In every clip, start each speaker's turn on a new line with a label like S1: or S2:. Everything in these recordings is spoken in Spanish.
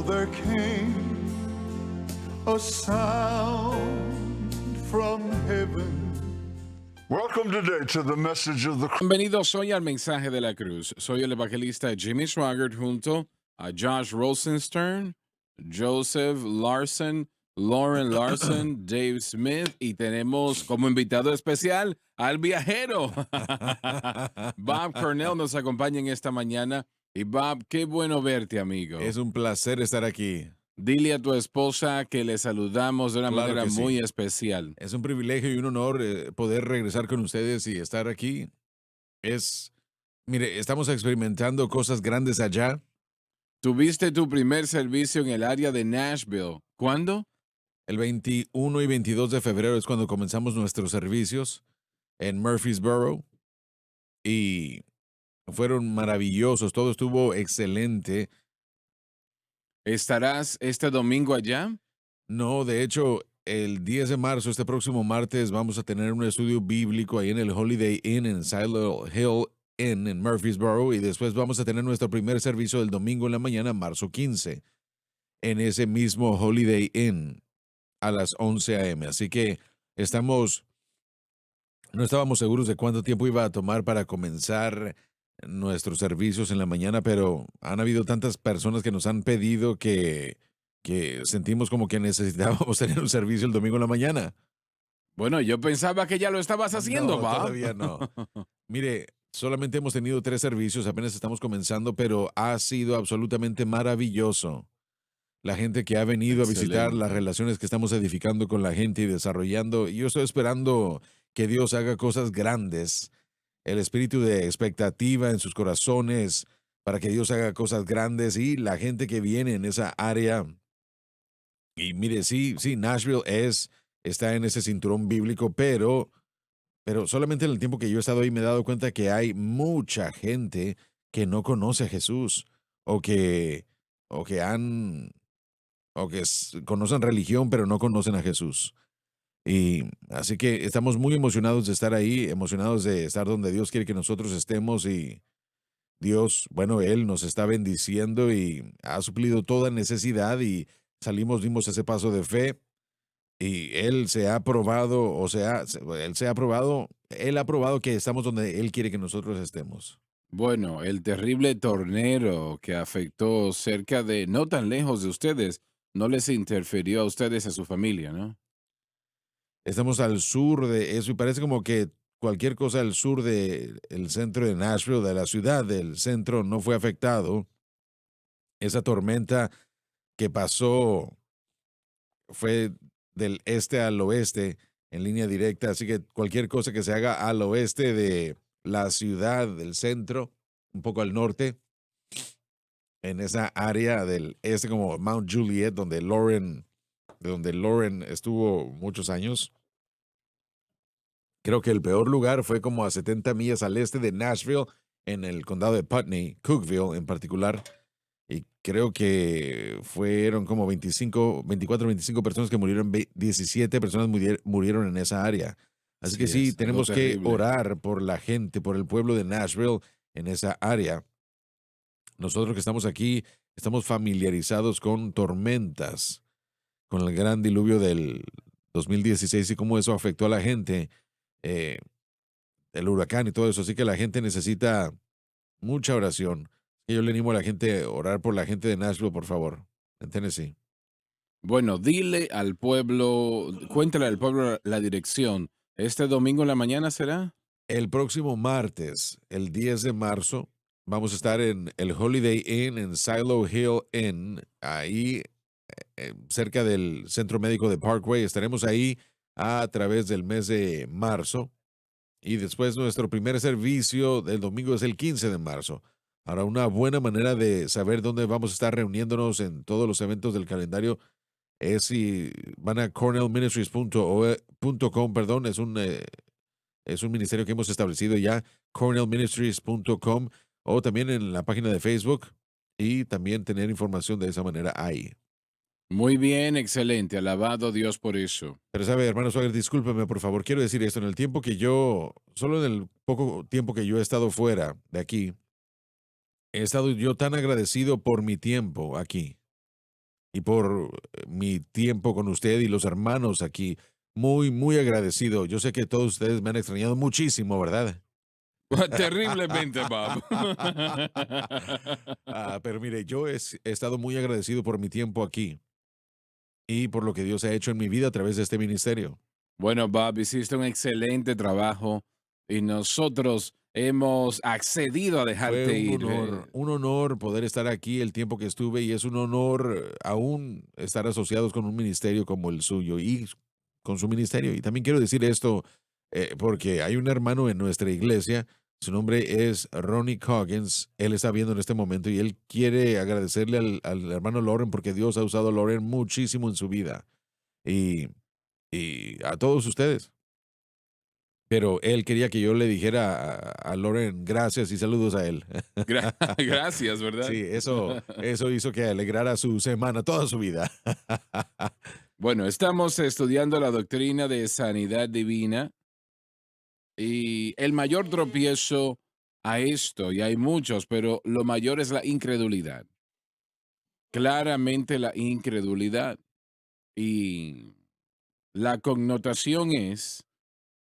S1: there came a sound from heaven. Welcome today to the message of the
S2: Bienvenidos hoy al mensaje de la cruz. Soy el evangelista Jimmy Swaggart junto a Josh Rosenstern, Joseph Larson, Lauren Larson, Dave Smith y tenemos como invitado especial al viajero. Bob Cornell nos acompaña en esta mañana. Y Bob, qué bueno verte, amigo.
S3: Es un placer estar aquí.
S2: Dile a tu esposa que le saludamos de una
S3: Claro
S2: manera
S3: que sí.
S2: muy especial.
S3: Es un privilegio y un honor poder regresar con ustedes y estar aquí. Mire, estamos experimentando cosas grandes allá.
S2: Tuviste tu primer servicio en el área de Nashville. ¿Cuándo?
S3: El 21 y 22 de febrero es cuando comenzamos nuestros servicios en Murfreesboro y fueron maravillosos. Todo estuvo excelente.
S2: ¿Estarás este domingo allá?
S3: No, de hecho, el 10 de marzo, este próximo martes, vamos a tener un estudio bíblico ahí en el Holiday Inn en Silo Hill Inn en Murfreesboro y después vamos a tener nuestro primer servicio el domingo en la mañana, marzo 15, en ese mismo Holiday Inn a las 11 a.m. Así que no estábamos seguros de cuánto tiempo iba a tomar para comenzar nuestros servicios en la mañana, pero han habido tantas personas que nos han pedido que sentimos como que necesitábamos tener un servicio el domingo en la mañana.
S2: Bueno, yo pensaba que ya lo estabas haciendo,
S3: No,
S2: Bob.
S3: todavía no. Mire, solamente hemos tenido 3 servicios, apenas estamos comenzando, pero ha sido absolutamente maravilloso. La gente que ha venido a visitar, las
S2: Excelente.
S3: relaciones que estamos edificando con la gente y desarrollando. Y yo estoy esperando que Dios haga cosas grandes. El espíritu de expectativa en sus corazones para que Dios haga cosas grandes y la gente que viene en esa área. Y mire, sí, Nashville está en ese cinturón bíblico, pero solamente en el tiempo que yo he estado ahí me he dado cuenta que hay mucha gente que no conoce a Jesús o que, o que han, conocen religión, pero no conocen a Jesús. Y así que estamos muy emocionados de estar ahí, emocionados de estar donde Dios quiere que nosotros estemos y Dios, bueno, Él nos está bendiciendo y ha suplido toda necesidad y dimos ese paso de fe y Él se ha probado, Él ha probado que estamos donde Él quiere que nosotros estemos.
S2: Bueno, el terrible tornero que afectó cerca de, no tan lejos de ustedes, no les interfirió a ustedes y a su familia, ¿no?
S3: Estamos al sur de eso y parece como que cualquier cosa al sur del centro de Nashville, de la ciudad del centro, no fue afectado. Esa tormenta que pasó fue del este al oeste en línea directa, así que cualquier cosa que se haga al oeste de la ciudad del centro, un poco al norte, en esa área del este como Mount Juliet, de donde Lauren estuvo muchos años. Creo que el peor lugar fue como a 70 millas al este de Nashville, en el condado de Putney, Cookeville en particular. Y creo que fueron como 24, 25 personas que murieron, 17 personas murieron en esa área. Así
S2: Sí,
S3: que sí,
S2: es algo
S3: tenemos que
S2: terrible.
S3: orar por la gente, por el pueblo de Nashville en esa área. Nosotros que estamos aquí, estamos familiarizados con tormentas, con el gran diluvio del 2016 y cómo eso afectó a la gente, eh, el huracán y todo eso. Así que la gente necesita mucha oración. Y yo le animo a la gente a orar por la gente de Nashville, por favor, en Tennessee.
S2: Bueno, dile al pueblo, cuéntale al pueblo la dirección. ¿Este domingo en la mañana será?
S3: El próximo martes, el 10 de marzo, vamos a estar en el Holiday Inn en Silo Hill Inn, ahí cerca del Centro Médico de Parkway. Estaremos ahí a través del mes de marzo. Y después nuestro primer servicio del domingo es el 15 de marzo. Ahora, una buena manera de saber dónde vamos a estar reuniéndonos en todos los eventos del calendario es si van a cornellministries.com, perdón, es un ministerio que hemos establecido ya, cornellministries.com, o también en la página de Facebook y también tener información de esa manera ahí.
S2: Muy bien, excelente. Alabado Dios por eso.
S3: Pero sabe, hermano Swagger, discúlpeme, por favor, quiero decir esto, solo en el poco tiempo que yo he estado fuera de aquí, he estado yo tan agradecido por mi tiempo aquí. y por mi tiempo con usted y los hermanos aquí. Muy, muy agradecido. Yo sé que todos ustedes me han extrañado muchísimo, ¿verdad?
S2: Terriblemente, Bob.
S3: Pero mire, yo he estado muy agradecido por mi tiempo aquí y por lo que Dios ha hecho en mi vida a través de este ministerio.
S2: Bueno, Bob, hiciste un excelente trabajo y nosotros hemos accedido a
S3: Fue
S2: dejarte ir.
S3: un honor poder estar aquí el tiempo que estuve y es un honor aún estar asociados con un ministerio como el suyo y con su ministerio. Y también quiero decir esto porque hay un hermano en nuestra iglesia, su nombre es Ronnie Coggins, él está viendo en este momento y él quiere agradecerle al hermano Loren porque Dios ha usado a Loren muchísimo en su vida y, y a todos ustedes. Pero él quería que yo le dijera a Loren gracias y saludos a él.
S2: Gracias, ¿verdad?
S3: Sí, eso hizo que alegrara su semana, toda su vida.
S2: Bueno, estamos estudiando la doctrina de sanidad divina y el mayor tropiezo a esto, y hay muchos, pero lo mayor es la incredulidad. Claramente la incredulidad. Y la connotación es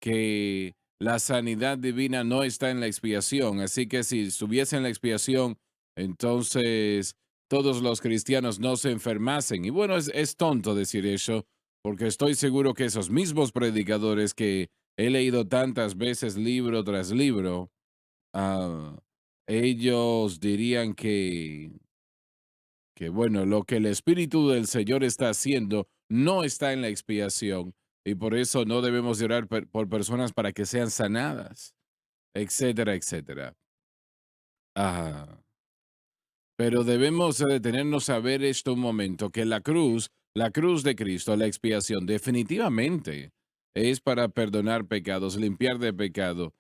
S2: que la sanidad divina no está en la expiación. Así que si estuviese en la expiación, entonces todos los cristianos no se enfermasen. Y bueno, es tonto decir eso, porque estoy seguro que esos mismos predicadores que he leído tantas veces libro tras libro, ah, ellos dirían que bueno, lo que el Espíritu del Señor está haciendo no está en la expiación y por eso no debemos llorar por personas para que sean sanadas, etcétera, etcétera. Ah, pero debemos detenernos a ver esto un momento, que la cruz de Cristo, la expiación, definitivamente es para perdonar pecados, limpiar de pecado,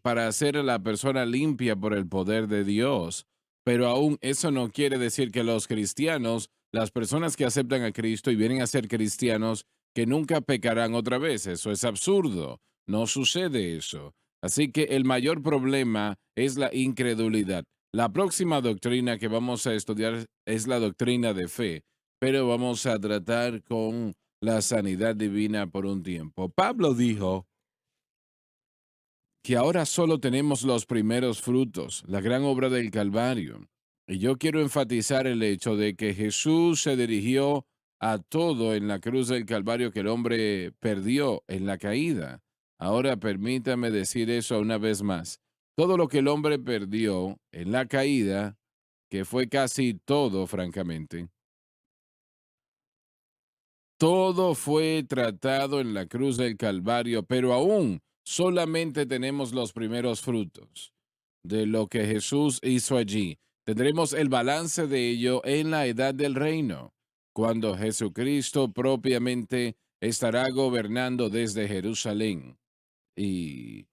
S2: para hacer a la persona limpia por el poder de Dios. Pero aún eso no quiere decir que los cristianos, las personas que aceptan a Cristo y vienen a ser cristianos, que nunca pecarán otra vez. Eso es absurdo. No sucede eso. Así que el mayor problema es la incredulidad. La próxima doctrina que vamos a estudiar es la doctrina de fe, pero vamos a tratar con la sanidad divina por un tiempo. Pablo dijo que ahora solo tenemos los primeros frutos, la gran obra del Calvario. Y yo quiero enfatizar el hecho de que Jesús se dirigió a todo en la cruz del Calvario que el hombre perdió en la caída. Ahora permítame decir eso una vez más. Todo lo que el hombre perdió en la caída, que fue casi todo, francamente, todo fue tratado en la cruz del Calvario, pero aún solamente tenemos los primeros frutos de lo que Jesús hizo allí. Tendremos el balance de ello en la edad del reino, cuando Jesucristo propiamente estará gobernando desde Jerusalén. Y,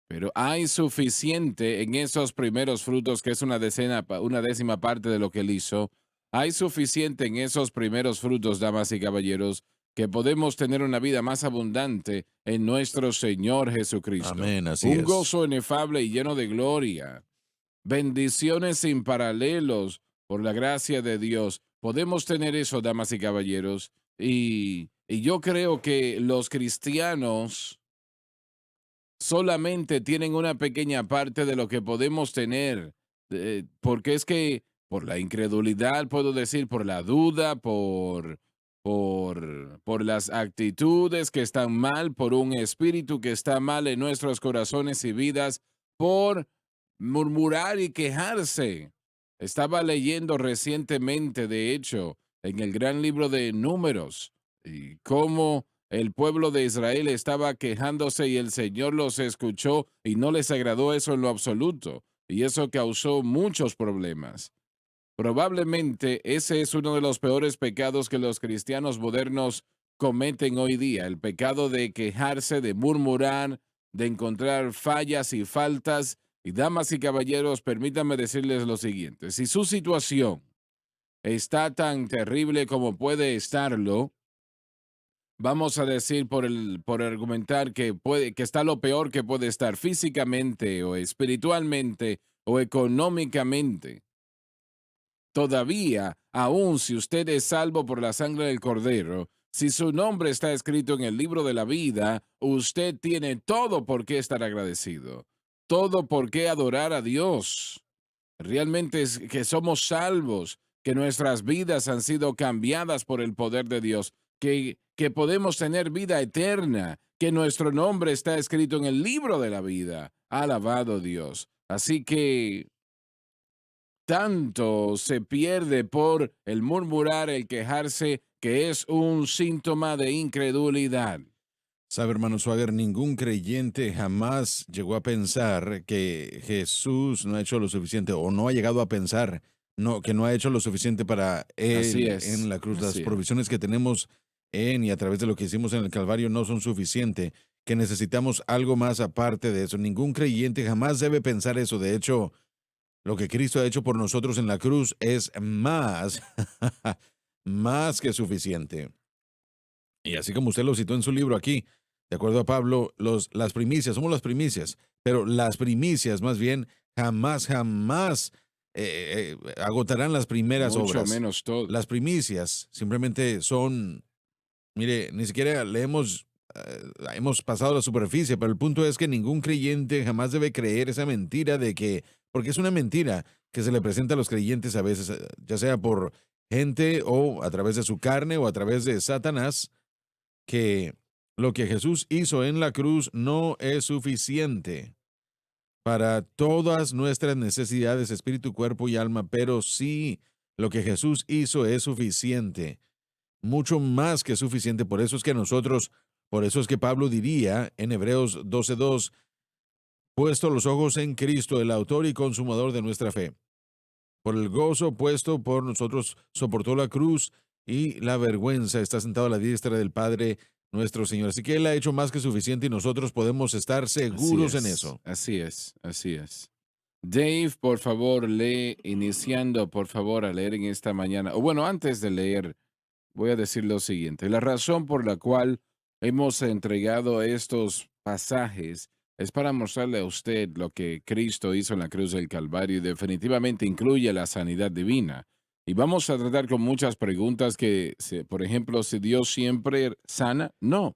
S2: pero hay suficiente en esos primeros frutos, que es una décima parte de lo que él hizo. Hay suficiente en esos primeros frutos, damas y caballeros, que podemos tener una vida más abundante en nuestro Señor Jesucristo.
S3: Amén, así
S2: Un
S3: es.
S2: gozo inefable y lleno de gloria. Bendiciones sin paralelos por la gracia de Dios. Podemos tener eso, damas y caballeros. Y yo creo que los cristianos solamente tienen una pequeña parte de lo que podemos tener, porque es que por la incredulidad, puedo decir, por la duda, por las actitudes que están mal, por un espíritu que está mal en nuestros corazones y vidas, por murmurar y quejarse. Estaba leyendo recientemente, de hecho, en el gran libro de Números, y cómo el pueblo de Israel estaba quejándose y el Señor los escuchó y no les agradó eso en lo absoluto. Y eso causó muchos problemas. Probablemente ese es uno de los peores pecados que los cristianos modernos cometen hoy día, el pecado de quejarse, de murmurar, de encontrar fallas y faltas. Y damas y caballeros, permítanme decirles lo siguiente, si su situación está tan terrible como puede estarlo, vamos a decir por argumentar que está lo peor que puede estar físicamente o espiritualmente o económicamente. Todavía, aun si usted es salvo por la sangre del Cordero, si su nombre está escrito en el libro de la vida, usted tiene todo por qué estar agradecido, todo por qué adorar a Dios. Realmente es que somos salvos, que nuestras vidas han sido cambiadas por el poder de Dios, que podemos tener vida eterna, que nuestro nombre está escrito en el libro de la vida. Alabado Dios. Así que tanto se pierde por el murmurar, el quejarse, que es un síntoma de incredulidad.
S3: Sabe, hermano Swagger, ningún creyente jamás llegó a pensar que Jesús no ha hecho lo suficiente o no ha llegado a pensar que no ha hecho lo suficiente para
S2: Así
S3: él
S2: es,
S3: en la cruz. Las
S2: así es.
S3: provisiones que tenemos en y a través de lo que hicimos en el Calvario no son suficientes, que necesitamos algo más aparte de eso. Ningún creyente jamás debe pensar eso. De hecho, lo que Cristo ha hecho por nosotros en la cruz es más, más que suficiente. Y así como usted lo citó en su libro aquí, de acuerdo a Pablo, las primicias, somos las primicias, pero las primicias más bien jamás agotarán las primeras
S2: Mucho
S3: obras.
S2: menos todo.
S3: Las primicias simplemente son, mire, ni siquiera hemos pasado la superficie, pero el punto es que ningún creyente jamás debe creer esa mentira de que, porque es una mentira que se le presenta a los creyentes a veces, ya sea por gente o a través de su carne o a través de Satanás, que lo que Jesús hizo en la cruz no es suficiente para todas nuestras necesidades, espíritu, cuerpo y alma, pero sí lo que Jesús hizo es suficiente, mucho más que suficiente. Por eso es que por eso es que Pablo diría en Hebreos 12:2, puesto los ojos en Cristo, el autor y consumador de nuestra fe. Por el gozo puesto por nosotros, soportó la cruz y la vergüenza, está sentado a la diestra del Padre nuestro Señor. Así que Él ha hecho más que suficiente y nosotros podemos estar seguros en eso.
S2: Así es, así es. Dave, por favor, lee, iniciando, por favor, a leer en esta mañana. O bueno, antes de leer, voy a decir lo siguiente. La razón por la cual hemos entregado estos pasajes es para mostrarle a usted lo que Cristo hizo en la cruz del Calvario y definitivamente incluye la sanidad divina. Y vamos a tratar con muchas preguntas que, por ejemplo, si Dios siempre sana, no,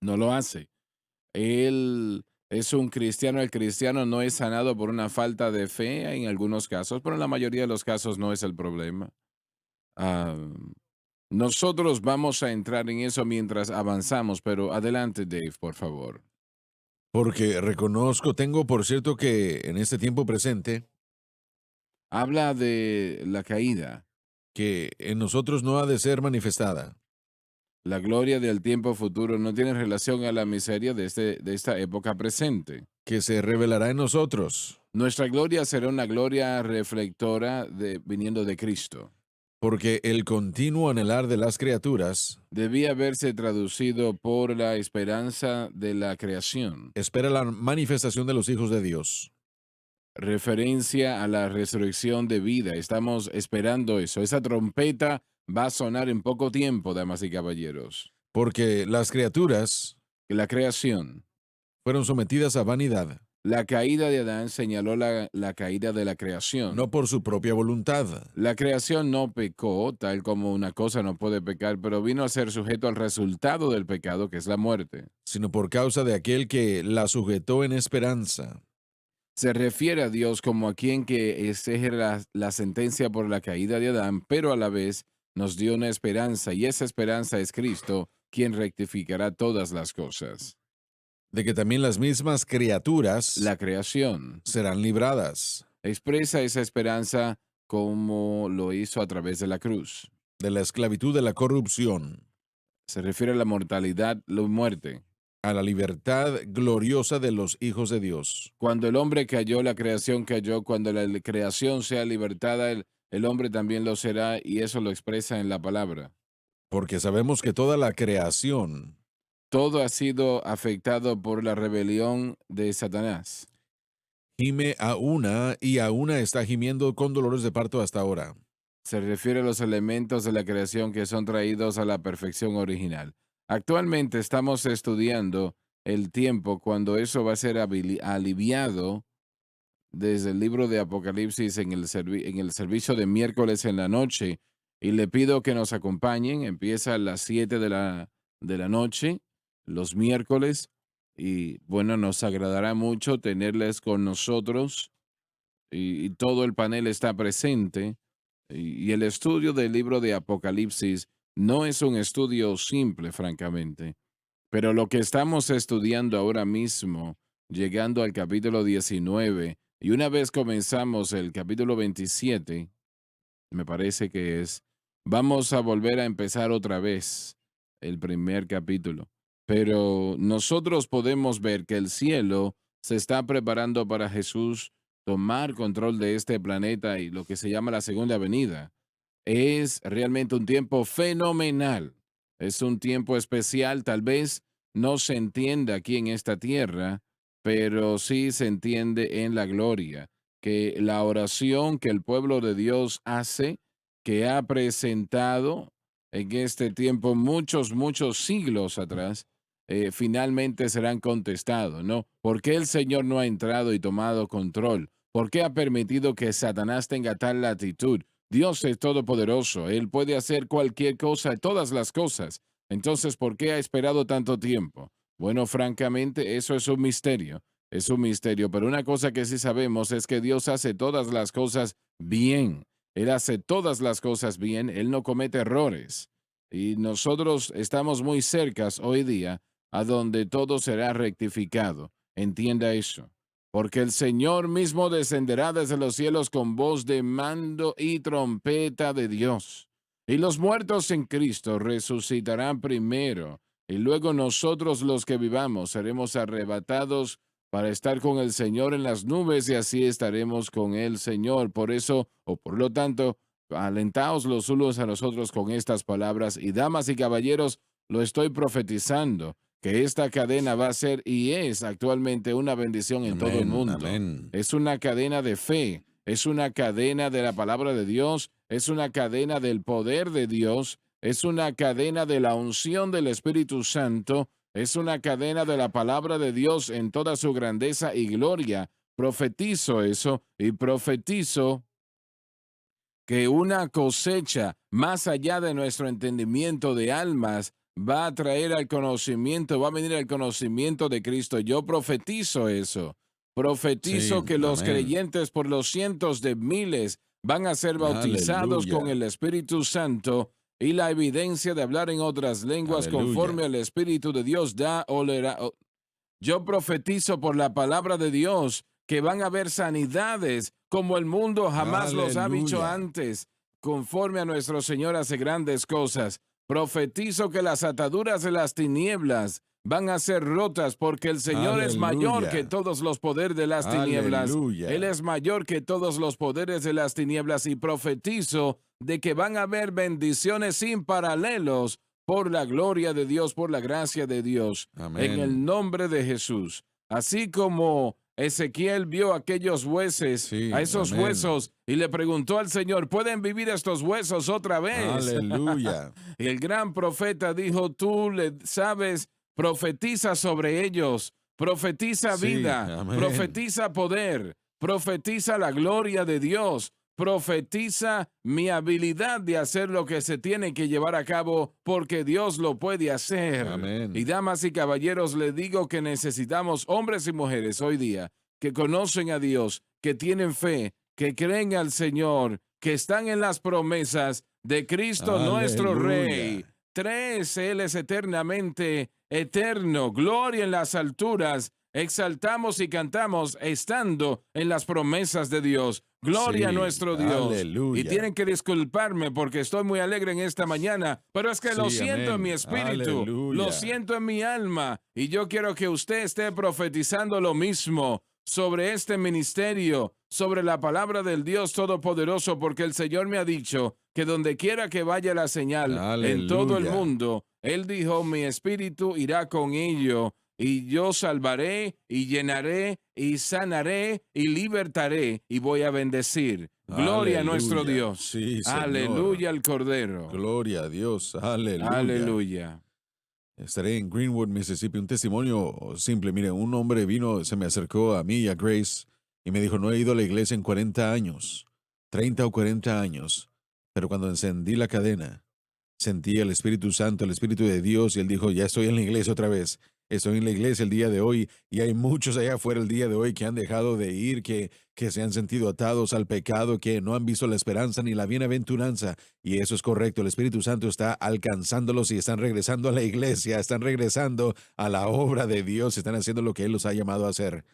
S2: no lo hace. Él es un cristiano, el cristiano no es sanado por una falta de fe en algunos casos, pero en la mayoría de los casos no es el problema. Ah, nosotros vamos a entrar en eso mientras avanzamos, pero adelante, Dave, por favor.
S3: Porque reconozco, tengo por cierto que en este tiempo presente,
S2: Habla de la caída,
S3: que en nosotros no ha de ser manifestada,
S2: la gloria del tiempo futuro no tiene relación a la miseria de esta época presente.
S3: que se revelará en nosotros,
S2: Nuestra gloria será una gloria reflectora viniendo de Cristo.
S3: porque el continuo anhelar de las criaturas
S2: Debía haberse traducido por la esperanza de la creación,
S3: espera la manifestación de los hijos de Dios.
S2: referencia a la resurrección de vida. Estamos esperando eso. Esa trompeta va a sonar en poco tiempo, damas y caballeros.
S3: Porque las criaturas
S2: La creación.
S3: fueron sometidas a vanidad,
S2: La caída de Adán señaló la caída de la creación.
S3: no por su propia voluntad,
S2: La creación no pecó, tal como una cosa no puede pecar, pero vino a ser sujeto al resultado del pecado, que es la muerte.
S3: sino por causa de aquel que la sujetó en esperanza.
S2: Se refiere a Dios como a quien que exige la sentencia por la caída de Adán, pero a la vez nos dio una esperanza, y esa esperanza es Cristo, quien rectificará todas las cosas.
S3: De que también las mismas criaturas
S2: La creación
S3: serán libradas
S2: expresa esa esperanza como lo hizo a través de la cruz.
S3: de la esclavitud de la corrupción
S2: Se refiere a la mortalidad, la muerte.
S3: a la libertad gloriosa de los hijos de Dios.
S2: Cuando el hombre cayó, la creación cayó. Cuando la creación sea libertada, el hombre también lo será, y eso lo expresa en la palabra.
S3: Porque sabemos que toda la creación
S2: Todo ha sido afectado por la rebelión de Satanás.
S3: gime a una y a una está gimiendo con dolores de parto hasta ahora.
S2: Se refiere a los elementos de la creación que son traídos a la perfección original. Actualmente estamos estudiando el tiempo cuando eso va a ser aliviado desde el libro de Apocalipsis en el servicio de miércoles en la noche y le pido que nos acompañen. Empieza a las 7 de la noche, los miércoles, y bueno, nos agradará mucho tenerles con nosotros y todo el panel está presente. Y el estudio del libro de Apocalipsis no es un estudio simple, francamente, pero lo que estamos estudiando ahora mismo, llegando al capítulo 19, y una vez comenzamos el capítulo 27, me parece que vamos a volver a empezar otra vez el primer capítulo. Pero nosotros podemos ver que el cielo se está preparando para Jesús tomar control de este planeta y lo que se llama la segunda venida. Es realmente un tiempo fenomenal. Es un tiempo especial, tal vez no se entienda aquí en esta tierra, pero sí se entiende en la gloria, que la oración que el pueblo de Dios hace, que ha presentado en este tiempo muchos siglos atrás, finalmente serán contestados, ¿no? ¿Por qué el Señor no ha entrado y tomado control? ¿Por qué ha permitido que Satanás tenga tal latitud? Dios es todopoderoso, Él puede hacer cualquier cosa, todas las cosas. Entonces, ¿por qué ha esperado tanto tiempo? Bueno, francamente, eso es un misterio, pero una cosa que sí sabemos es que Dios hace todas las cosas bien. Él hace todas las cosas bien, Él no comete errores. Y nosotros estamos muy cercas hoy día a donde todo será rectificado. Entienda eso. Porque el Señor mismo descenderá desde los cielos con voz de mando y trompeta de Dios. Y los muertos en Cristo resucitarán primero, y luego nosotros los que vivamos seremos arrebatados para estar con el Señor en las nubes y así estaremos con el Señor. Por eso, o por lo tanto, alentaos los unos a los otros con estas palabras y damas y caballeros, lo estoy profetizando que esta cadena va a ser y es actualmente una bendición en todo el
S3: Amén,
S2: mundo.
S3: amén.
S2: Es una cadena de fe, es una cadena de la palabra de Dios, es una cadena del poder de Dios, es una cadena de la unción del Espíritu Santo, es una cadena de la palabra de Dios en toda su grandeza y gloria. Profetizo eso y profetizo que una cosecha más allá de nuestro entendimiento de almas va a traer al conocimiento, va a venir al conocimiento de Cristo. Yo profetizo eso. Profetizo
S3: Sí,
S2: que los
S3: amén.
S2: creyentes por los cientos de miles van a ser bautizados con
S3: Aleluya.
S2: el Espíritu Santo y la evidencia de hablar en otras lenguas
S3: Aleluya.
S2: conforme al Espíritu de Dios da o leerá. Yo profetizo por la palabra de Dios que van a haber sanidades como el mundo jamás los ha dicho
S3: Aleluya.
S2: antes. Conforme a nuestro Señor hace grandes cosas. Profetizo que las ataduras de las tinieblas van a ser rotas porque el Señor es mayor
S3: Aleluya.
S2: que todos los poderes de las tinieblas.
S3: Aleluya.
S2: Él es mayor que todos los poderes de las tinieblas y profetizo de que van a haber bendiciones sin paralelos por la gloria de Dios, por la gracia de Dios, en el
S3: Amén.
S2: nombre de Jesús. Así como Ezequiel vio aquellos hueses,
S3: Sí,
S2: a esos
S3: amén.
S2: huesos, y le preguntó al Señor, ¿pueden vivir estos huesos otra vez?
S3: Aleluya.
S2: Y el gran profeta dijo, tú le sabes, profetiza sobre ellos, profetiza
S3: Sí,
S2: vida,
S3: amén.
S2: profetiza poder, profetiza la gloria de Dios, profetiza mi habilidad de hacer lo que se tiene que llevar a cabo porque Dios lo puede hacer.
S3: Amén.
S2: Y damas y caballeros, le digo que necesitamos hombres y mujeres hoy día que conocen a Dios, que tienen fe, que creen al Señor, que están en las promesas de Cristo nuestro
S3: Aleluya.
S2: Rey. 3, Él es eternamente eterno. Gloria en las alturas. Exaltamos y cantamos estando en las promesas de Dios. Gloria a
S3: Sí,
S2: nuestro Dios.
S3: aleluya.
S2: Y tienen que disculparme porque estoy muy alegre en esta mañana, pero es que lo
S3: Sí,
S2: siento en
S3: amén.
S2: mi espíritu,
S3: Aleluya.
S2: lo siento en mi alma. Y yo quiero que usted esté profetizando lo mismo sobre este ministerio, sobre la palabra del Dios Todopoderoso, porque el Señor me ha dicho que donde quiera que vaya la señal en todo el
S3: Aleluya.
S2: mundo, Él dijo, mi espíritu irá con ello, y yo salvaré, y llenaré, y sanaré, y libertaré, y voy a bendecir. Gloria a nuestro
S3: Aleluya.
S2: Dios.
S3: Sí, Señor.
S2: Aleluya al Cordero.
S3: Gloria a Dios. Aleluya.
S2: Aleluya.
S3: Estaré en Greenwood, Mississippi. Un testimonio simple. Mire, un hombre vino, se me acercó a mí y a Grace Y me dijo, no he ido a la iglesia en 40 años, 30 o 40 años, pero cuando encendí la cadena, sentí el Espíritu Santo, el Espíritu de Dios, y él dijo, ya estoy en la iglesia otra vez. Estoy en la iglesia el día de hoy y hay muchos allá afuera el día de hoy que han dejado de ir, que se han sentido atados al pecado, que no han visto la esperanza ni la bienaventuranza. Y eso es correcto, el Espíritu Santo está alcanzándolos y están regresando a la iglesia, están regresando a la obra de Dios, están haciendo lo que Él los ha llamado a hacer.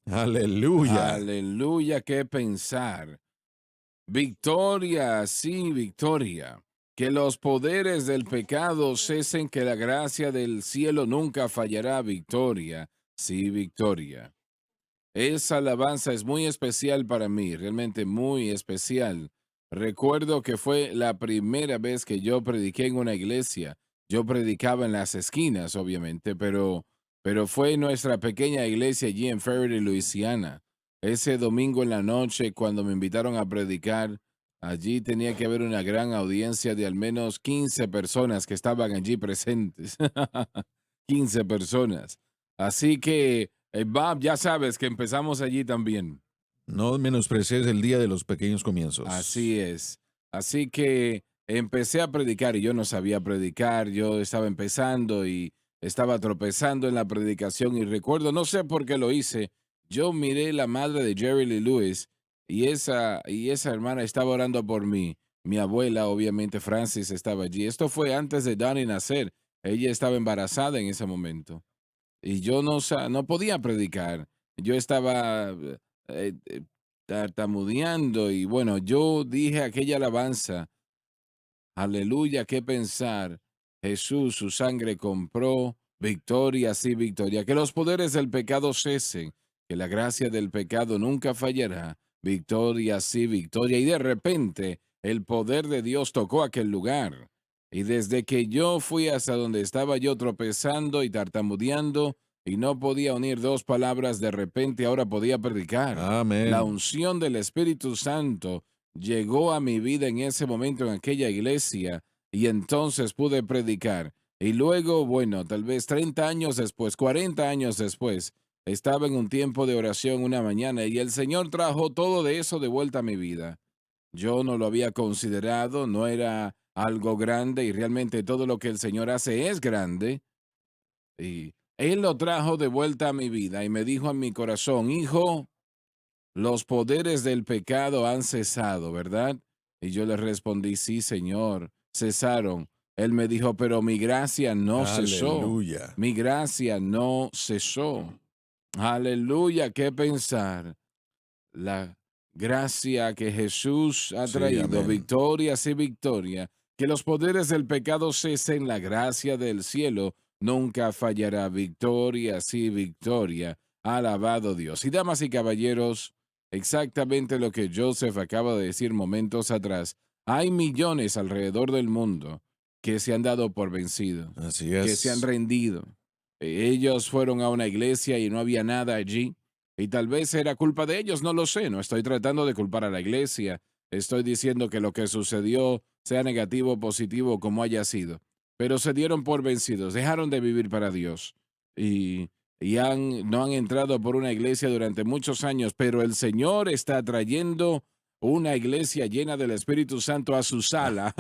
S3: Aleluya.
S2: Aleluya, qué pensar. Victoria, sí, victoria. Que los poderes del pecado cesen, que la gracia del cielo nunca fallará. Victoria, sí, victoria. Esa alabanza es muy especial para mí, realmente muy especial. Recuerdo que fue la primera vez que yo prediqué en una iglesia. Yo predicaba en las esquinas, obviamente, pero fue nuestra pequeña iglesia allí en Ferry, Luisiana. Ese domingo en la noche, cuando me invitaron a predicar, allí tenía que haber una gran audiencia de al menos 15 personas que estaban allí presentes. 15 personas. Así que, Bob, ya sabes que empezamos allí también.
S3: No menosprecies el día de los pequeños comienzos.
S2: Así es. Así que empecé a predicar y yo no sabía predicar. Yo estaba empezando y estaba tropezando en la predicación y recuerdo, no sé por qué lo hice, yo miré la madre de Jerry Lee Lewis y esa hermana estaba orando por mí. Mi abuela, obviamente, Francis, estaba allí. Esto fue antes de Donnie nacer. Ella estaba embarazada en ese momento. Y yo no podía predicar. Yo estaba eh, eh, tartamudeando y bueno, yo dije aquella alabanza, aleluya, qué pensar, Jesús, su sangre compró victoria, sí, victoria, que los poderes del pecado cesen, que la gracia del pecado nunca fallará, victoria, sí, victoria, y de repente el poder de Dios tocó aquel lugar. Y desde que yo fui hasta donde estaba yo tropezando y tartamudeando y no podía unir dos palabras, de repente ahora podía predicar. La
S3: Amén.
S2: unción del Espíritu Santo llegó a mi vida en ese momento en aquella iglesia y entonces pude predicar. Y luego, bueno, tal vez 30 años después, 40 años después, estaba en un tiempo de oración una mañana y el Señor trajo todo de eso de vuelta a mi vida. Yo no lo había considerado, no era algo grande y realmente todo lo que el Señor hace es grande. Y Él lo trajo de vuelta a mi vida y me dijo a mi corazón, hijo, los poderes del pecado han cesado, ¿verdad? Y yo le respondí, sí, Señor, cesaron. Él me dijo, pero mi gracia no cesó.
S3: Aleluya.
S2: Mi gracia no cesó. Aleluya, qué pensar. La gracia que Jesús ha
S3: Sí,
S2: traído,
S3: amén.
S2: victoria, sí, victoria. Que los poderes del pecado cesen, la gracia del cielo nunca fallará. Victoria, sí, victoria. Alabado Dios. Y damas y caballeros, exactamente lo que Joseph acaba de decir momentos atrás. Hay millones alrededor del mundo que se han dado por vencidos,
S3: Así
S2: que se han
S3: es.
S2: rendido. Ellos fueron a una iglesia y no había nada allí. Y tal vez era culpa de ellos, no lo sé. No estoy tratando de culpar a la iglesia. Estoy diciendo que lo que sucedió, sea negativo o positivo, como haya sido. Pero se dieron por vencidos, dejaron de vivir para Dios. Y no han entrado por una iglesia durante muchos años, pero el Señor está trayendo una iglesia llena del Espíritu Santo a su sala,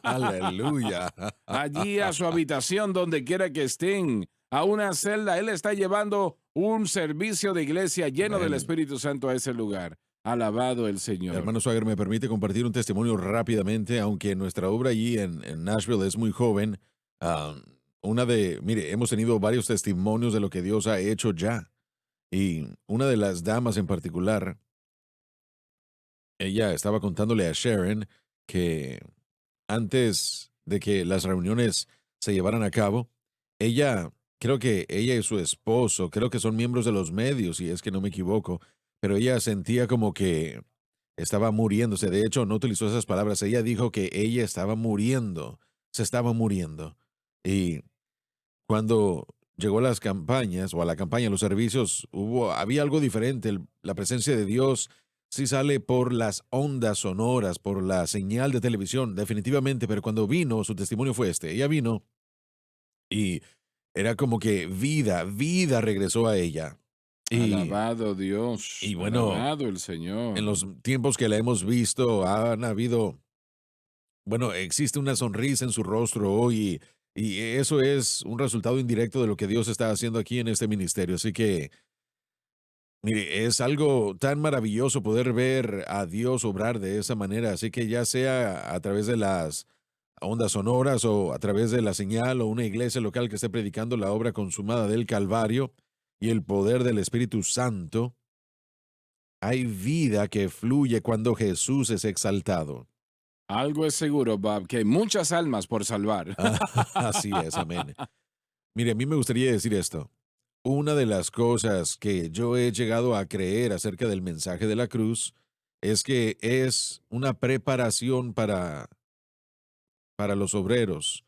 S3: Aleluya.
S2: allí a su habitación, donde quiera que estén, a una celda. Él está llevando un servicio de iglesia lleno del
S3: Amén.
S2: Espíritu Santo a ese lugar. Alabado el Señor.
S3: Hermano Swagger, me permite compartir un testimonio rápidamente, aunque nuestra obra allí en Nashville es muy joven. ah, mire, hemos tenido varios testimonios de lo que Dios ha hecho ya. Y una de las damas en particular, ella estaba contándole a Sharon que antes de que las reuniones se llevaran a cabo, creo que ella y su esposo, creo que son miembros de los medios, si es que no me equivoco, pero ella sentía como que estaba muriéndose. De hecho, no utilizó esas palabras. Ella dijo que ella estaba muriendo, se estaba muriendo. Y cuando llegó a las campañas o a la campaña, los servicios, había algo diferente. La presencia de Dios sí sale por las ondas sonoras, por la señal de televisión, definitivamente, pero cuando vino, su testimonio fue este. Ella vino y era como que vida regresó a ella. Y,
S2: Alabado Dios,
S3: y bueno,
S2: alabado el
S3: en
S2: Señor.
S3: los tiempos que la hemos visto, han habido, bueno, existe una sonrisa en su rostro hoy y eso es un resultado indirecto de lo que Dios está haciendo aquí en este ministerio. Así que, mire, es algo tan maravilloso poder ver a Dios obrar de esa manera. Así que ya sea a través de las ondas sonoras o a través de la señal o una iglesia local que esté predicando la obra consumada del Calvario y el poder del Espíritu Santo, hay vida que fluye cuando Jesús es exaltado.
S2: Algo es seguro, Bob, que hay muchas almas por salvar.
S3: Ah, así es, amén. Mire, a mí me gustaría decir esto. Una de las cosas que yo he llegado a creer acerca del mensaje de la cruz es que es una preparación para los obreros,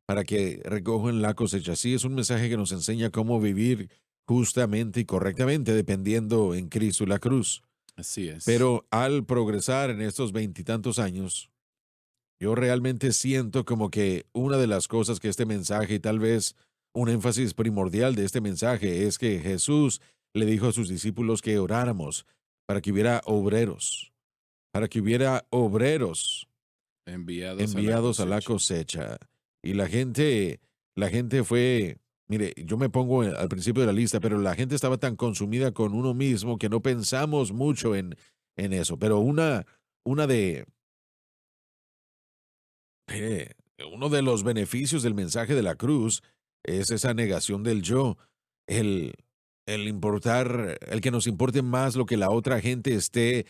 S3: para que recojan la cosecha. Sí, es un mensaje que nos enseña cómo vivir justamente y correctamente dependiendo en Cristo y la cruz.
S2: Así es.
S3: Pero al progresar en estos veintitantos años, yo realmente siento como que una de las cosas que este mensaje y tal vez un énfasis primordial de este mensaje es que Jesús le dijo a sus discípulos que oráramos para que hubiera obreros, para que hubiera obreros
S2: Enviados a la
S3: enviados a la
S2: cosecha.
S3: cosecha. Y la gente fue, mire, yo me pongo al principio de la lista, pero la gente estaba tan consumida con uno mismo que no pensamos mucho en eso. Pero una de, eh, uno de los beneficios del mensaje de la cruz es esa negación del yo, el, el que nos importe más lo que la otra gente esté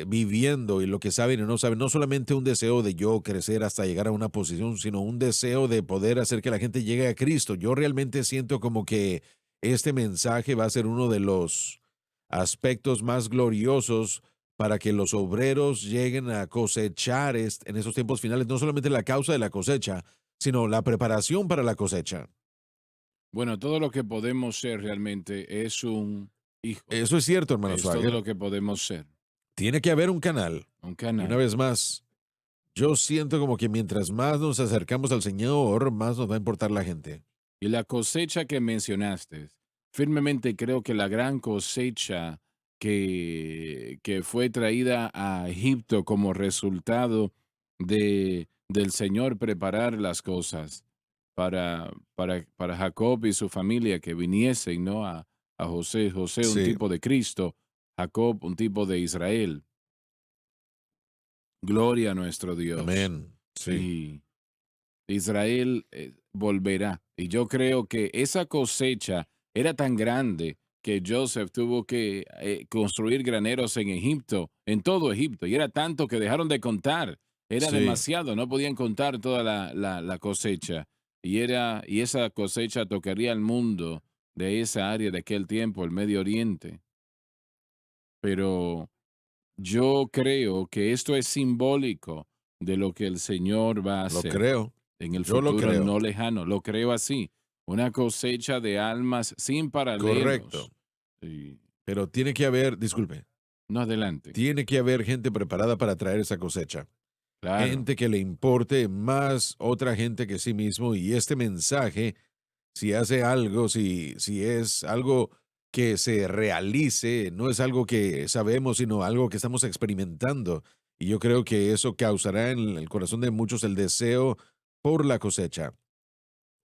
S3: viviendo y lo que saben y no saben, no solamente un deseo de yo crecer hasta llegar a una posición, sino un deseo de poder hacer que la gente llegue a Cristo. Yo realmente siento como que este mensaje va a ser uno de los aspectos más gloriosos para que los obreros lleguen a cosechar en esos tiempos finales, no solamente la causa de la cosecha, sino la preparación para la cosecha.
S2: Bueno, todo lo que podemos ser realmente es un hijo.
S3: Eso es cierto, hermano
S2: Es todo
S3: Swagger.
S2: lo que podemos ser.
S3: Tiene que haber un canal.
S2: Un
S3: Y una
S2: canal.
S3: vez más, yo siento como que mientras más nos acercamos al Señor, más nos va a importar la gente.
S2: Y la cosecha que mencionaste, firmemente creo que la gran cosecha que fue traída a Egipto como resultado del Señor preparar las cosas para Jacob y su familia que viniesen, ¿no? A José, José un
S3: Sí,
S2: tipo de Cristo, Jacob un tipo de Israel. Gloria a nuestro Dios.
S3: amén. Sí,
S2: Y Israel volverá. Y yo creo que esa cosecha era tan grande que Joseph tuvo que construir graneros en Egipto, en todo Egipto, y era tanto que dejaron de contar. Era
S3: sí,
S2: demasiado, no podían contar toda la cosecha. Y esa cosecha tocaría al mundo de esa área de aquel tiempo, el Medio Oriente. Pero yo creo que esto es simbólico de lo que el Señor va a
S3: lo
S2: hacer
S3: creo.
S2: en el
S3: Yo lo
S2: futuro
S3: creo.
S2: no lejano. Lo creo así. Una cosecha de almas sin
S3: Correcto.
S2: paralelos. Sí.
S3: Pero tiene que haber, disculpe,
S2: No adelante.
S3: tiene que haber gente preparada para traer esa cosecha.
S2: Claro.
S3: Gente que le importe más otra gente que sí mismo y este mensaje, si hace algo, si es algo que se realice, no es algo que sabemos, sino algo que estamos experimentando. Y yo creo que eso causará en el corazón de muchos el deseo por la cosecha.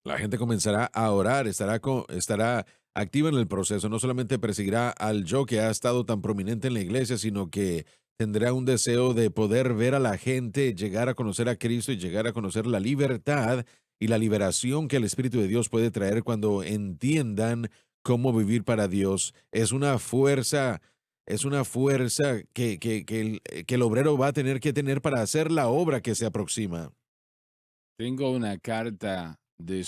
S3: La gente comenzará a orar, estará activa en el proceso, no solamente perseguirá al yo que ha estado tan prominente en la iglesia, sino que tendrá un deseo de poder ver a la gente llegar a conocer a Cristo y llegar a conocer la libertad y la liberación que el Espíritu de Dios puede traer cuando entiendan cómo vivir para Dios. Es una fuerza que el obrero va a tener que tener para hacer la obra que se aproxima.
S2: Tengo una carta de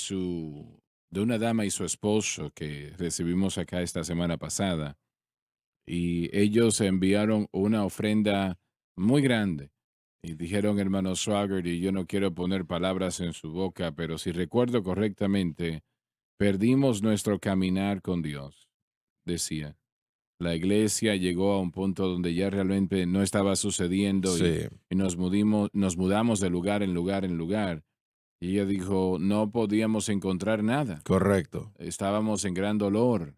S2: una dama y su esposo que recibimos acá esta semana pasada. Y ellos enviaron una ofrenda muy grande. Y dijeron, hermano Swagger, y yo no quiero poner palabras en su boca, pero si recuerdo correctamente, perdimos nuestro caminar con Dios, decía. La iglesia llegó a un punto donde ya realmente no estaba sucediendo
S3: Sí,
S2: y nos mudamos de lugar en lugar en lugar. Y ella dijo, no podíamos encontrar nada.
S3: correcto.
S2: Estábamos en gran dolor.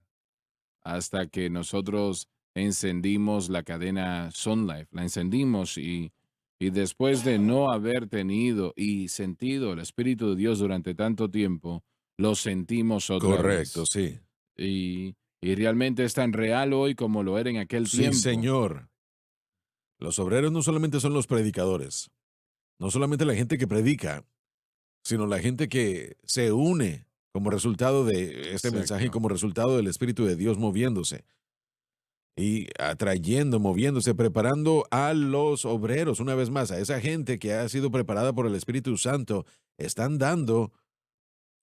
S2: hasta que nosotros encendimos la cadena Sun Life, la encendimos y después de no haber tenido y sentido el Espíritu de Dios durante tanto tiempo, lo sentimos otra
S3: Correcto,
S2: vez.
S3: sí.
S2: Y realmente es tan real hoy como lo era en aquel
S3: Sí,
S2: tiempo.
S3: señor. Los obreros no solamente son los predicadores, no solamente la gente que predica, sino la gente que se une como resultado de este mensaje y
S2: Exacto.
S3: como resultado del Espíritu de Dios moviéndose y atrayendo, moviéndose, preparando a los obreros, una vez más, a esa gente que ha sido preparada por el Espíritu Santo, están dando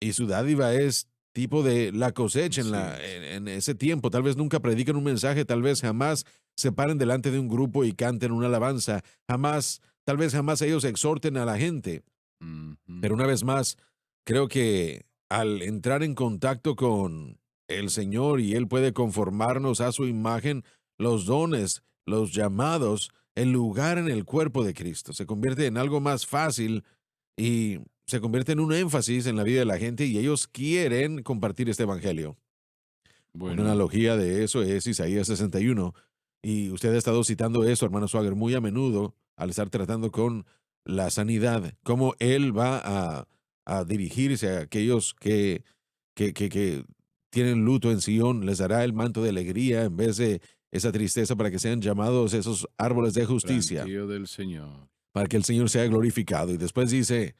S3: y su dádiva es tipo de la cosecha
S2: Así es.
S3: en ese tiempo. Tal vez nunca prediquen un mensaje, tal vez jamás se paren delante de un grupo y canten una alabanza, jamás, tal vez jamás ellos exhorten a la gente.
S2: Ujú.
S3: Pero una vez más, creo que al entrar en contacto con el Señor y Él puede conformarnos a su imagen, los dones, los llamados, el lugar en el cuerpo de Cristo se convierte en algo más fácil y se convierte en un énfasis en la vida de la gente y ellos quieren compartir este evangelio. Una
S2: Bueno,
S3: analogía de eso es Isaías 61 y usted ha estado citando eso, hermano Swagger, muy a menudo al estar tratando con la sanidad, cómo él va a dirigirse a aquellos que tienen luto en Sion, les dará el manto de alegría en vez de esa tristeza para que sean llamados esos árboles de justicia,
S2: plantío del Señor.
S3: para que el Señor sea glorificado. Y después dice,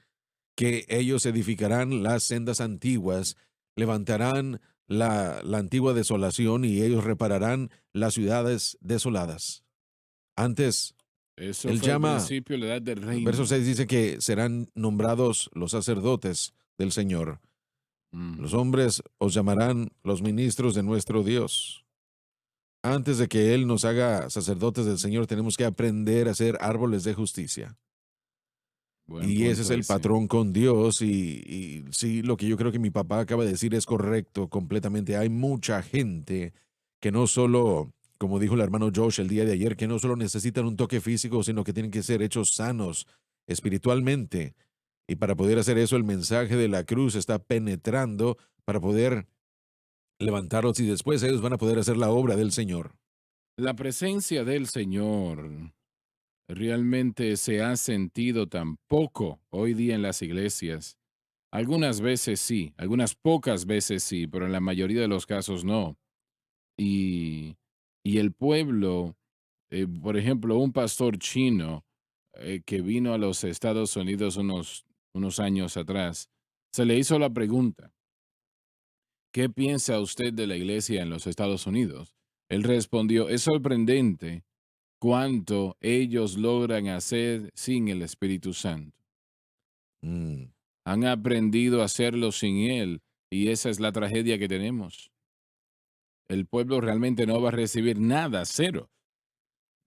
S3: que ellos edificarán las sendas antiguas, levantarán la antigua desolación y ellos repararán las ciudades desoladas. Antes,
S2: Eso
S3: él
S2: fue al
S3: llama,
S2: principio, la edad del
S3: el verso
S2: reino.
S3: 6 dice que serán nombrados los sacerdotes del Señor. Los
S2: Ujú.
S3: hombres os llamarán los ministros de nuestro Dios. Antes de que Él nos haga sacerdotes del Señor, tenemos que aprender a ser árboles de justicia.
S2: Buen
S3: Y ese es
S2: punto
S3: el
S2: ese.
S3: patrón con Dios y sí, lo que yo creo que mi papá acaba de decir es correcto completamente. Hay mucha gente que no solo, como dijo el hermano Josh el día de ayer, que no solo necesitan un toque físico, sino que tienen que ser hechos sanos espiritualmente. Y para poder hacer eso, el mensaje de la cruz está penetrando para poder levantarlos y después ellos van a poder hacer la obra del Señor.
S2: La presencia del Señor realmente se ha sentido tan poco hoy día en las iglesias. Algunas veces sí, algunas pocas veces sí, pero en la mayoría de los casos no. Y, y el pueblo, por ejemplo, un pastor chino que vino a los Estados Unidos unos años atrás, se le hizo la pregunta, ¿qué piensa usted de la iglesia en los Estados Unidos? Él respondió, es sorprendente cuánto ellos logran hacer sin el Espíritu Santo.
S3: Mm.
S2: Han aprendido a hacerlo sin Él y esa es la tragedia que tenemos. El pueblo realmente no va a recibir nada, cero.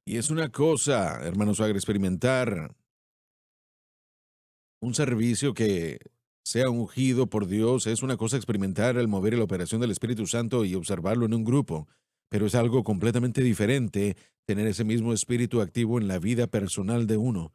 S3: Y es una cosa, hermanos, experimentar un servicio que sea ungido por Dios es una cosa experimentar el mover y la operación del Espíritu Santo y observarlo en un grupo, pero es algo completamente diferente tener ese mismo espíritu activo en la vida personal de uno.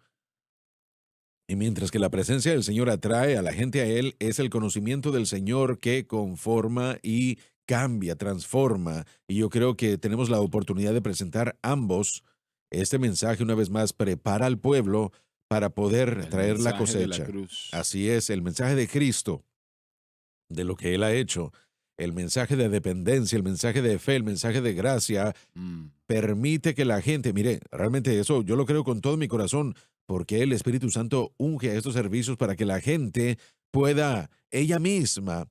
S3: Y mientras que la presencia del Señor atrae a la gente a Él, es el conocimiento del Señor que conforma y cambia, transforma. Y yo creo que tenemos la oportunidad de presentar ambos. Este mensaje, una vez más, prepara al pueblo para poder
S2: El
S3: traer la
S2: mensaje de la
S3: cosecha.
S2: cruz.
S3: Así es, el mensaje de Cristo, de lo que Él ha hecho, el mensaje de dependencia, el mensaje de fe, el mensaje de gracia,
S2: Mm,
S3: permite que la gente, mire, realmente eso yo lo creo con todo mi corazón, porque el Espíritu Santo unge a estos servicios para que la gente pueda ella misma,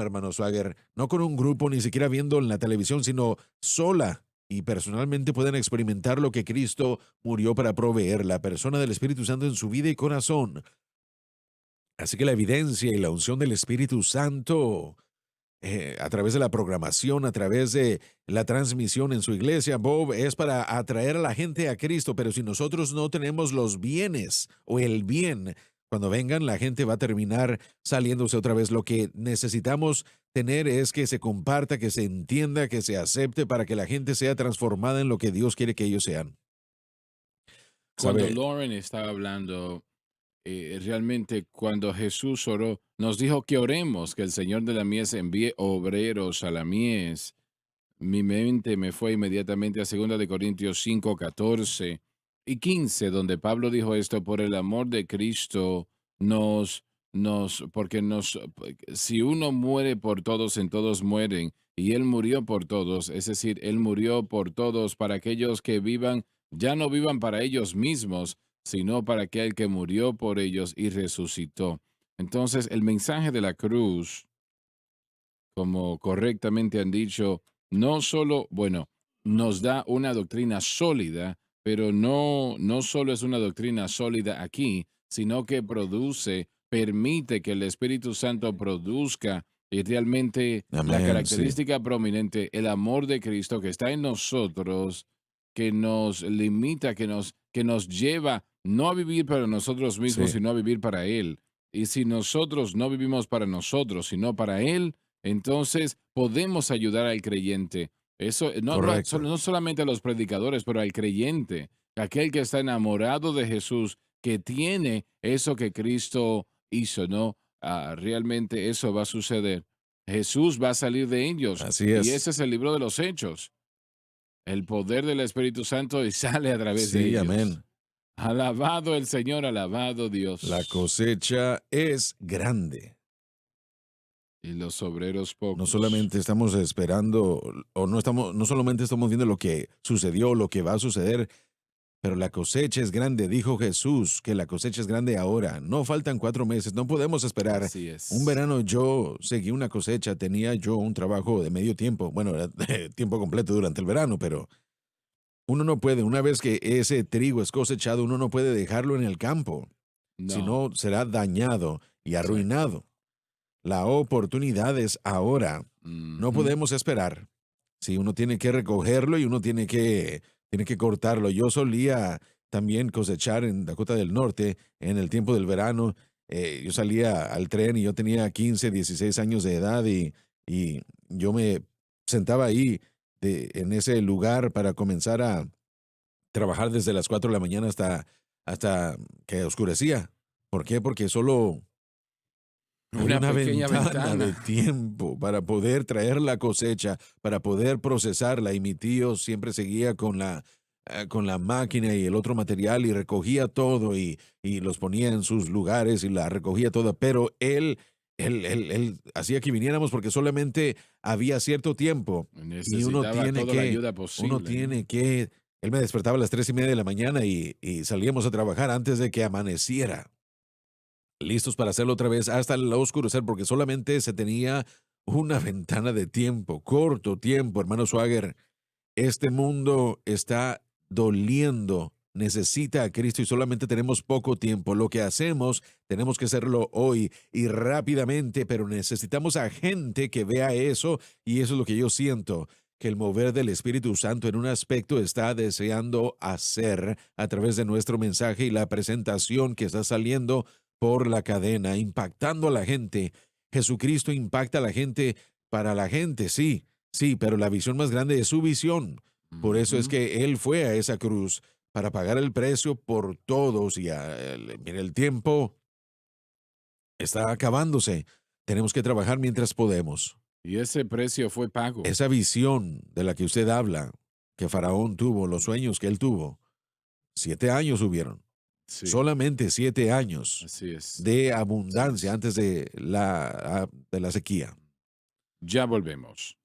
S3: hermano Swagger, no con un grupo, ni siquiera viendo en la televisión, sino sola y personalmente puedan experimentar lo que Cristo murió para proveer, la persona del Espíritu Santo en su vida y corazón. Así que la evidencia y la unción del Espíritu Santo a través de la programación, a través de la transmisión en su iglesia, Bob, es para atraer a la gente a Cristo, pero si nosotros no tenemos los bienes o el bien, cuando vengan, la gente va a terminar saliéndose otra vez. Lo que necesitamos tener es que se comparta, que se entienda, que se acepte para que la gente sea transformada en lo que Dios quiere que ellos sean.
S2: Cuando
S3: ¿Sabe?
S2: Lauren estaba hablando, realmente cuando Jesús oró, nos dijo que oremos, que el Señor de la mies envíe obreros a la mies. mi mente me fue inmediatamente a 2 Corintios 5, 14 y 15, donde Pablo dijo esto: por el amor de Cristo porque si uno muere por todos, en todos mueren, y él murió por todos, es decir, él murió por todos para aquellos que vivan, ya no vivan para ellos mismos, sino para aquel que murió por ellos y resucitó. Entonces, el mensaje de la cruz, como correctamente han dicho, no solo, bueno, nos da una doctrina sólida, pero no solo es una doctrina sólida aquí, sino que permite que el Espíritu Santo produzca y realmente la
S3: Amén, sí,
S2: característica prominente, el amor de Cristo que está en nosotros, que nos limita, que nos lleva no a vivir para nosotros mismos,
S3: sí,
S2: sino a vivir para Él. Y si nosotros no vivimos para nosotros, sino para Él, entonces podemos ayudar al creyente. Eso
S3: correcto.
S2: no solamente a los predicadores, pero al creyente, aquel que está enamorado de Jesús, que tiene eso que Cristo hizo, ¿no? Realmente eso va a suceder. Jesús va a salir de ellos.
S3: Así
S2: Y
S3: es.
S2: ese es el libro de los Hechos. El poder del Espíritu Santo y sale a través de
S3: Sí,
S2: ellos.
S3: amén.
S2: Alabado el Señor, alabado
S3: La
S2: Dios.
S3: cosecha es grande.
S2: Y los obreros
S3: No
S2: pocos.
S3: solamente estamos esperando, no solamente estamos viendo lo que sucedió, lo que va a suceder, pero la cosecha es grande. Dijo Jesús que la cosecha es grande ahora. No faltan 4 meses, no podemos esperar.
S2: Así
S3: Un
S2: es.
S3: verano yo seguí una cosecha, tenía yo un trabajo de medio tiempo, bueno, era de tiempo completo durante el verano, pero uno no puede, una vez que ese trigo es cosechado, uno no puede dejarlo en el campo, si
S2: No.
S3: no será dañado y
S2: Exacto.
S3: arruinado. La oportunidad es ahora. No
S2: Ujú.
S3: podemos esperar. Sí, uno tiene que recogerlo y uno tiene que cortarlo. Yo solía también cosechar en Dakota del Norte en el tiempo del verano. Yo salía al tren y yo tenía 15, 16 años de edad y yo me sentaba ahí en ese lugar para comenzar a trabajar desde las 4 de la mañana hasta que oscurecía. ¿Por qué? Porque solo había
S2: Una
S3: una
S2: pequeña
S3: ventana de
S2: ventana.
S3: tiempo para poder traer la cosecha, para poder procesarla, y mi tío siempre seguía con la máquina y el otro material y recogía todo y los ponía en sus lugares y la recogía toda, pero él hacía que viniéramos porque solamente había cierto tiempo y
S2: Necesitaba toda la ayuda
S3: uno
S2: posible, ¿no?
S3: tiene que, él me despertaba a las 3:30 de la mañana y salíamos a trabajar antes de que amaneciera, listos para hacerlo otra vez hasta el oscurecer, porque solamente se tenía una ventana de tiempo, corto tiempo, hermano Swagger. Este mundo está doliendo, necesita a Cristo y solamente tenemos poco tiempo. Lo que hacemos, tenemos que hacerlo hoy y rápidamente, pero necesitamos a gente que vea eso y eso es lo que yo siento, que el mover del Espíritu Santo en un aspecto está deseando hacer a través de nuestro mensaje y la presentación que está saliendo por la cadena, impactando a la gente. Jesucristo impacta a la gente para la gente, sí, sí, pero la visión más grande es su visión. Por eso es
S2: Ujú.
S3: que Él fue a esa cruz para pagar el precio por todos y mire, el tiempo está acabándose. Tenemos que trabajar mientras podemos.
S2: Y ese precio fue pago.
S3: Esa visión de la que usted habla, que Faraón tuvo, los sueños que él tuvo, 7 años hubieron,
S2: Sí,
S3: solamente 7 años
S2: así es.
S3: de
S2: Así
S3: abundancia
S2: es.
S3: antes de la sequía.
S2: Ya volvemos.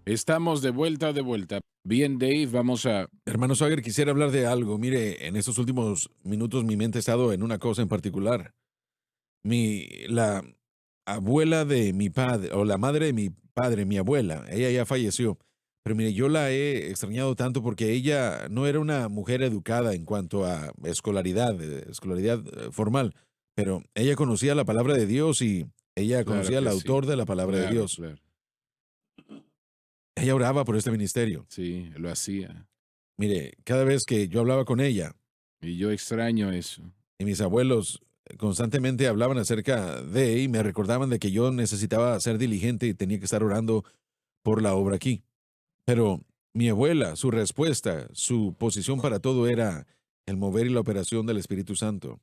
S2: Estamos de vuelta, de vuelta. Bien, Dave, vamos a...
S3: Hermano Sager, quisiera hablar de algo. Mire, en estos últimos minutos mi mente ha estado en una cosa en particular. La abuela de mi padre, o la madre de mi padre, mi abuela, ella ya falleció. Pero mire, yo la he extrañado tanto porque ella no era una mujer educada en cuanto a escolaridad formal, pero ella conocía la palabra de Dios y ella
S2: Claro
S3: conocía al
S2: que sí.
S3: autor de la palabra de
S2: Claro,
S3: Dios.
S2: claro.
S3: Ella oraba por este ministerio.
S2: Sí, lo hacía.
S3: Mire, cada vez que yo hablaba con ella,
S2: Y yo extraño eso.
S3: y mis abuelos constantemente hablaban acerca de y me recordaban de que yo necesitaba ser diligente y tenía que estar orando por la obra aquí. Pero mi abuela, su respuesta, su posición para todo era el mover y la operación del Espíritu Santo.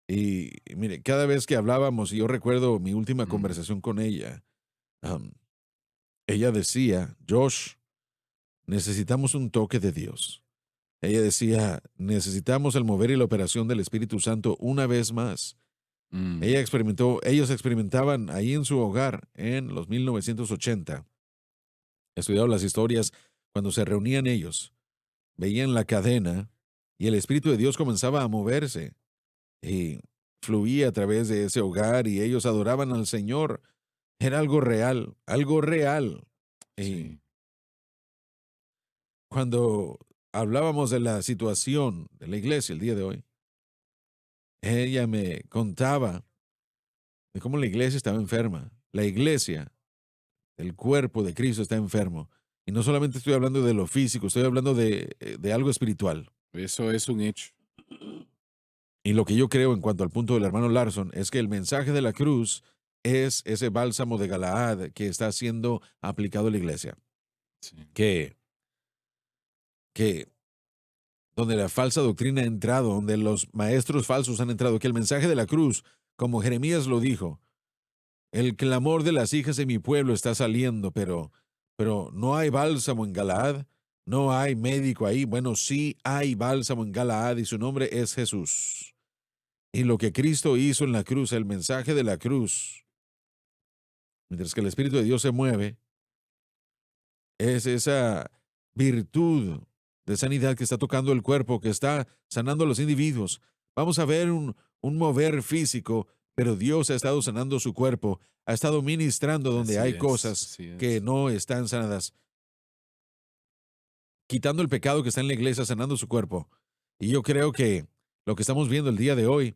S3: Y mire, cada vez que hablábamos, y yo recuerdo mi última conversación con ella, am, ella decía, Josh, necesitamos un toque de Dios. Ella decía, necesitamos el mover y la operación del Espíritu Santo una vez más.
S2: Mm,
S3: Ellos experimentaban ahí en su hogar en los 1980. Estudiaban las historias cuando se reunían ellos, veían la cadena y el Espíritu de Dios comenzaba a moverse y fluía a través de ese hogar y ellos adoraban al Señor. Era algo real, algo real. Y
S2: sí.
S3: cuando hablábamos de la situación de la iglesia el día de hoy, ella me contaba de cómo la iglesia estaba enferma. La iglesia, el cuerpo de Cristo está enfermo. Y no solamente estoy hablando de lo físico, estoy hablando de algo espiritual.
S2: Eso es un hecho.
S3: Y lo que yo creo en cuanto al punto del hermano Larson es que el mensaje de la cruz es ese bálsamo de Galaad que está siendo aplicado a la iglesia.
S2: Sí.
S3: Que, que donde la falsa doctrina ha entrado, donde los maestros falsos han entrado, que el mensaje de la cruz, como Jeremías lo dijo, el clamor de las hijas de mi pueblo está saliendo, pero no hay bálsamo en Galaad, no hay médico ahí. Bueno, sí hay bálsamo en Galaad y su nombre es Jesús. Y lo que Cristo hizo en la cruz, el mensaje de la cruz, mientras que el Espíritu de Dios se mueve, es esa virtud de sanidad que está tocando el cuerpo, que está sanando a los individuos. Vamos a ver un mover físico, pero Dios ha estado sanando su cuerpo, ha estado ministrando donde hay cosas
S2: Así
S3: que
S2: es.
S3: no están sanadas, quitando el pecado que está en la iglesia, sanando su cuerpo. Y yo creo que lo que estamos viendo el día de hoy,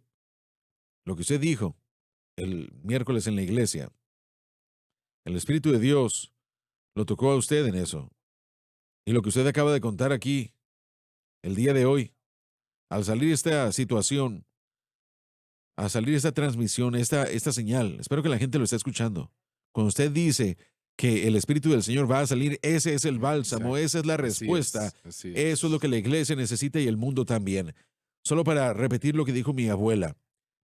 S3: lo que usted dijo el miércoles en la iglesia, el Espíritu de Dios lo tocó a usted en eso. Y lo que usted acaba de contar aquí, el día de hoy, al salir esta situación, al salir esta transmisión, esta señal, espero que la gente lo esté escuchando. Cuando usted dice que el Espíritu del Señor va a salir, ese es el bálsamo,
S2: Exacto.
S3: esa es la
S2: Así
S3: respuesta.
S2: es. Así
S3: Eso es lo
S2: es.
S3: que la iglesia necesita y el mundo también. Solo para repetir lo que dijo mi abuela,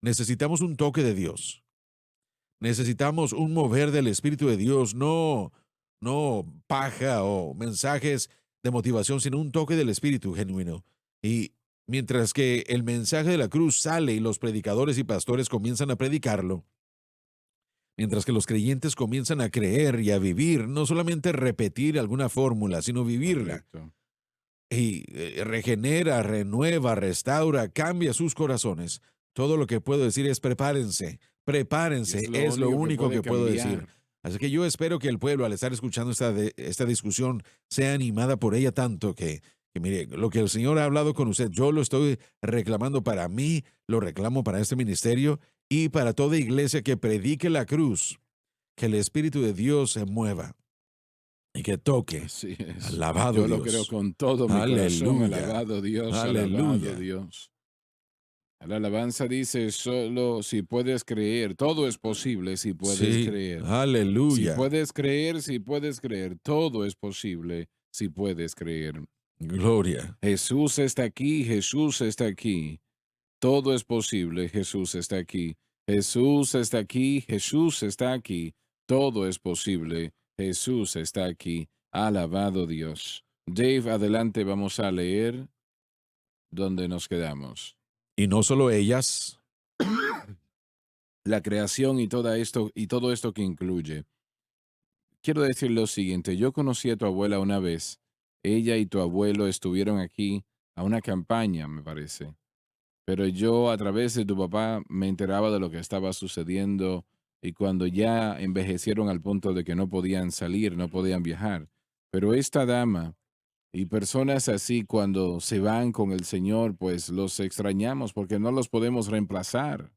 S3: necesitamos un toque de Dios. Necesitamos un mover del Espíritu de Dios, no paja o mensajes de motivación, sino un toque del Espíritu genuino. Y mientras que el mensaje de la cruz sale y los predicadores y pastores comienzan a predicarlo, mientras que los creyentes comienzan a creer y a vivir, no solamente repetir alguna fórmula, sino vivirla,
S2: Correcto.
S3: y regenera, renueva, restaura, cambia sus corazones. Todo lo que puedo decir es prepárense,
S2: Y
S3: prepárense,
S2: es lo
S3: es lo
S2: único que
S3: único
S2: puede
S3: que puedo decir.
S2: cambiar.
S3: Así que yo espero que el pueblo, al estar escuchando esta discusión, sea animada por ella tanto que, mire, lo que el Señor ha hablado con usted, yo lo estoy reclamando para mí, lo reclamo para este ministerio y para toda iglesia que predique la cruz, que el Espíritu de Dios se mueva y que toque.
S2: Así es.
S3: Alabado
S2: Yo lo creo
S3: Dios.
S2: con todo mi corazón.
S3: Aleluya.
S2: Alabado Dios, alabado
S3: Aleluya.
S2: Dios. La alabanza dice, solo si puedes creer, todo es posible si puedes
S3: Sí,
S2: creer. Si
S3: aleluya.
S2: puedes creer, si puedes creer, todo es posible si puedes creer.
S3: Gloria.
S2: Jesús está aquí, Jesús está aquí. Todo es posible, Jesús está aquí. Jesús está aquí, Jesús está aquí. Todo es posible, Jesús está aquí. Alabado Dios. Dave, adelante, vamos a leer donde nos quedamos.
S3: Y no solo ellas,
S2: La creación y todo esto que incluye. Quiero decir lo siguiente, yo conocí a tu abuela una vez. Ella y tu abuelo estuvieron aquí a una campaña, me parece. Pero yo a través de tu papá me enteraba de lo que estaba sucediendo y cuando ya envejecieron al punto de que no podían salir, no podían viajar. Pero esta dama y personas así cuando se van con el Señor, pues los extrañamos porque no los podemos reemplazar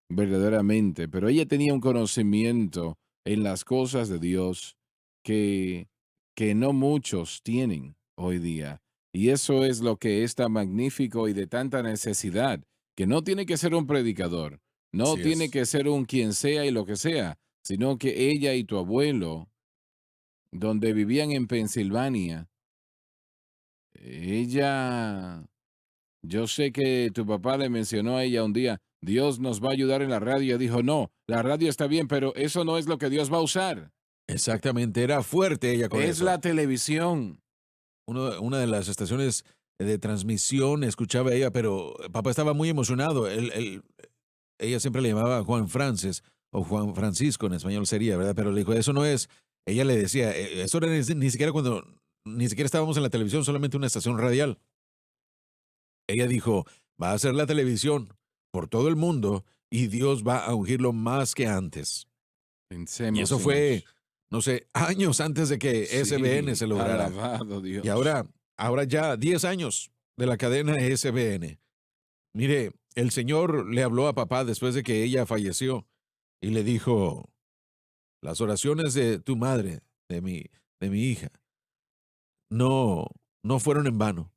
S2: verdaderamente. Pero ella tenía un conocimiento en las cosas de Dios que, que no muchos tienen hoy día. Y eso es lo que es tan magnífico y de tanta necesidad, que no tiene que ser un predicador, no
S3: así
S2: tiene
S3: es.
S2: que ser un quien sea y lo que sea, sino que ella y tu abuelo donde vivían en Pensilvania. Ella, yo sé que tu papá le mencionó a ella un día, Dios nos va a ayudar en la radio. Ella dijo, no, la radio está bien, pero eso no es lo que Dios va a usar.
S3: Exactamente, era fuerte ella con
S2: Es
S3: eso.
S2: la televisión.
S3: Una de las estaciones de transmisión escuchaba ella, pero papá estaba muy emocionado. Ella siempre le llamaba Juan Francis o Juan Francisco en español sería, ¿verdad? Pero le dijo, eso no es. Ella le decía, eso era ni siquiera cuando, ni siquiera estábamos en la televisión, solamente una estación radial. Ella dijo, va a ser la televisión por todo el mundo y Dios va a ungirlo más que antes. Y
S2: Pensemos
S3: eso
S2: en
S3: fue,
S2: eso.
S3: no sé, años antes de que SBN
S2: Sí,
S3: se lograra.
S2: alabado
S3: Y
S2: Dios.
S3: ahora ya 10 años de la cadena SBN. Mire, el Señor le habló a papá después de que ella falleció y le dijo, las oraciones de tu madre, de mi hija, no, no fueron en vano.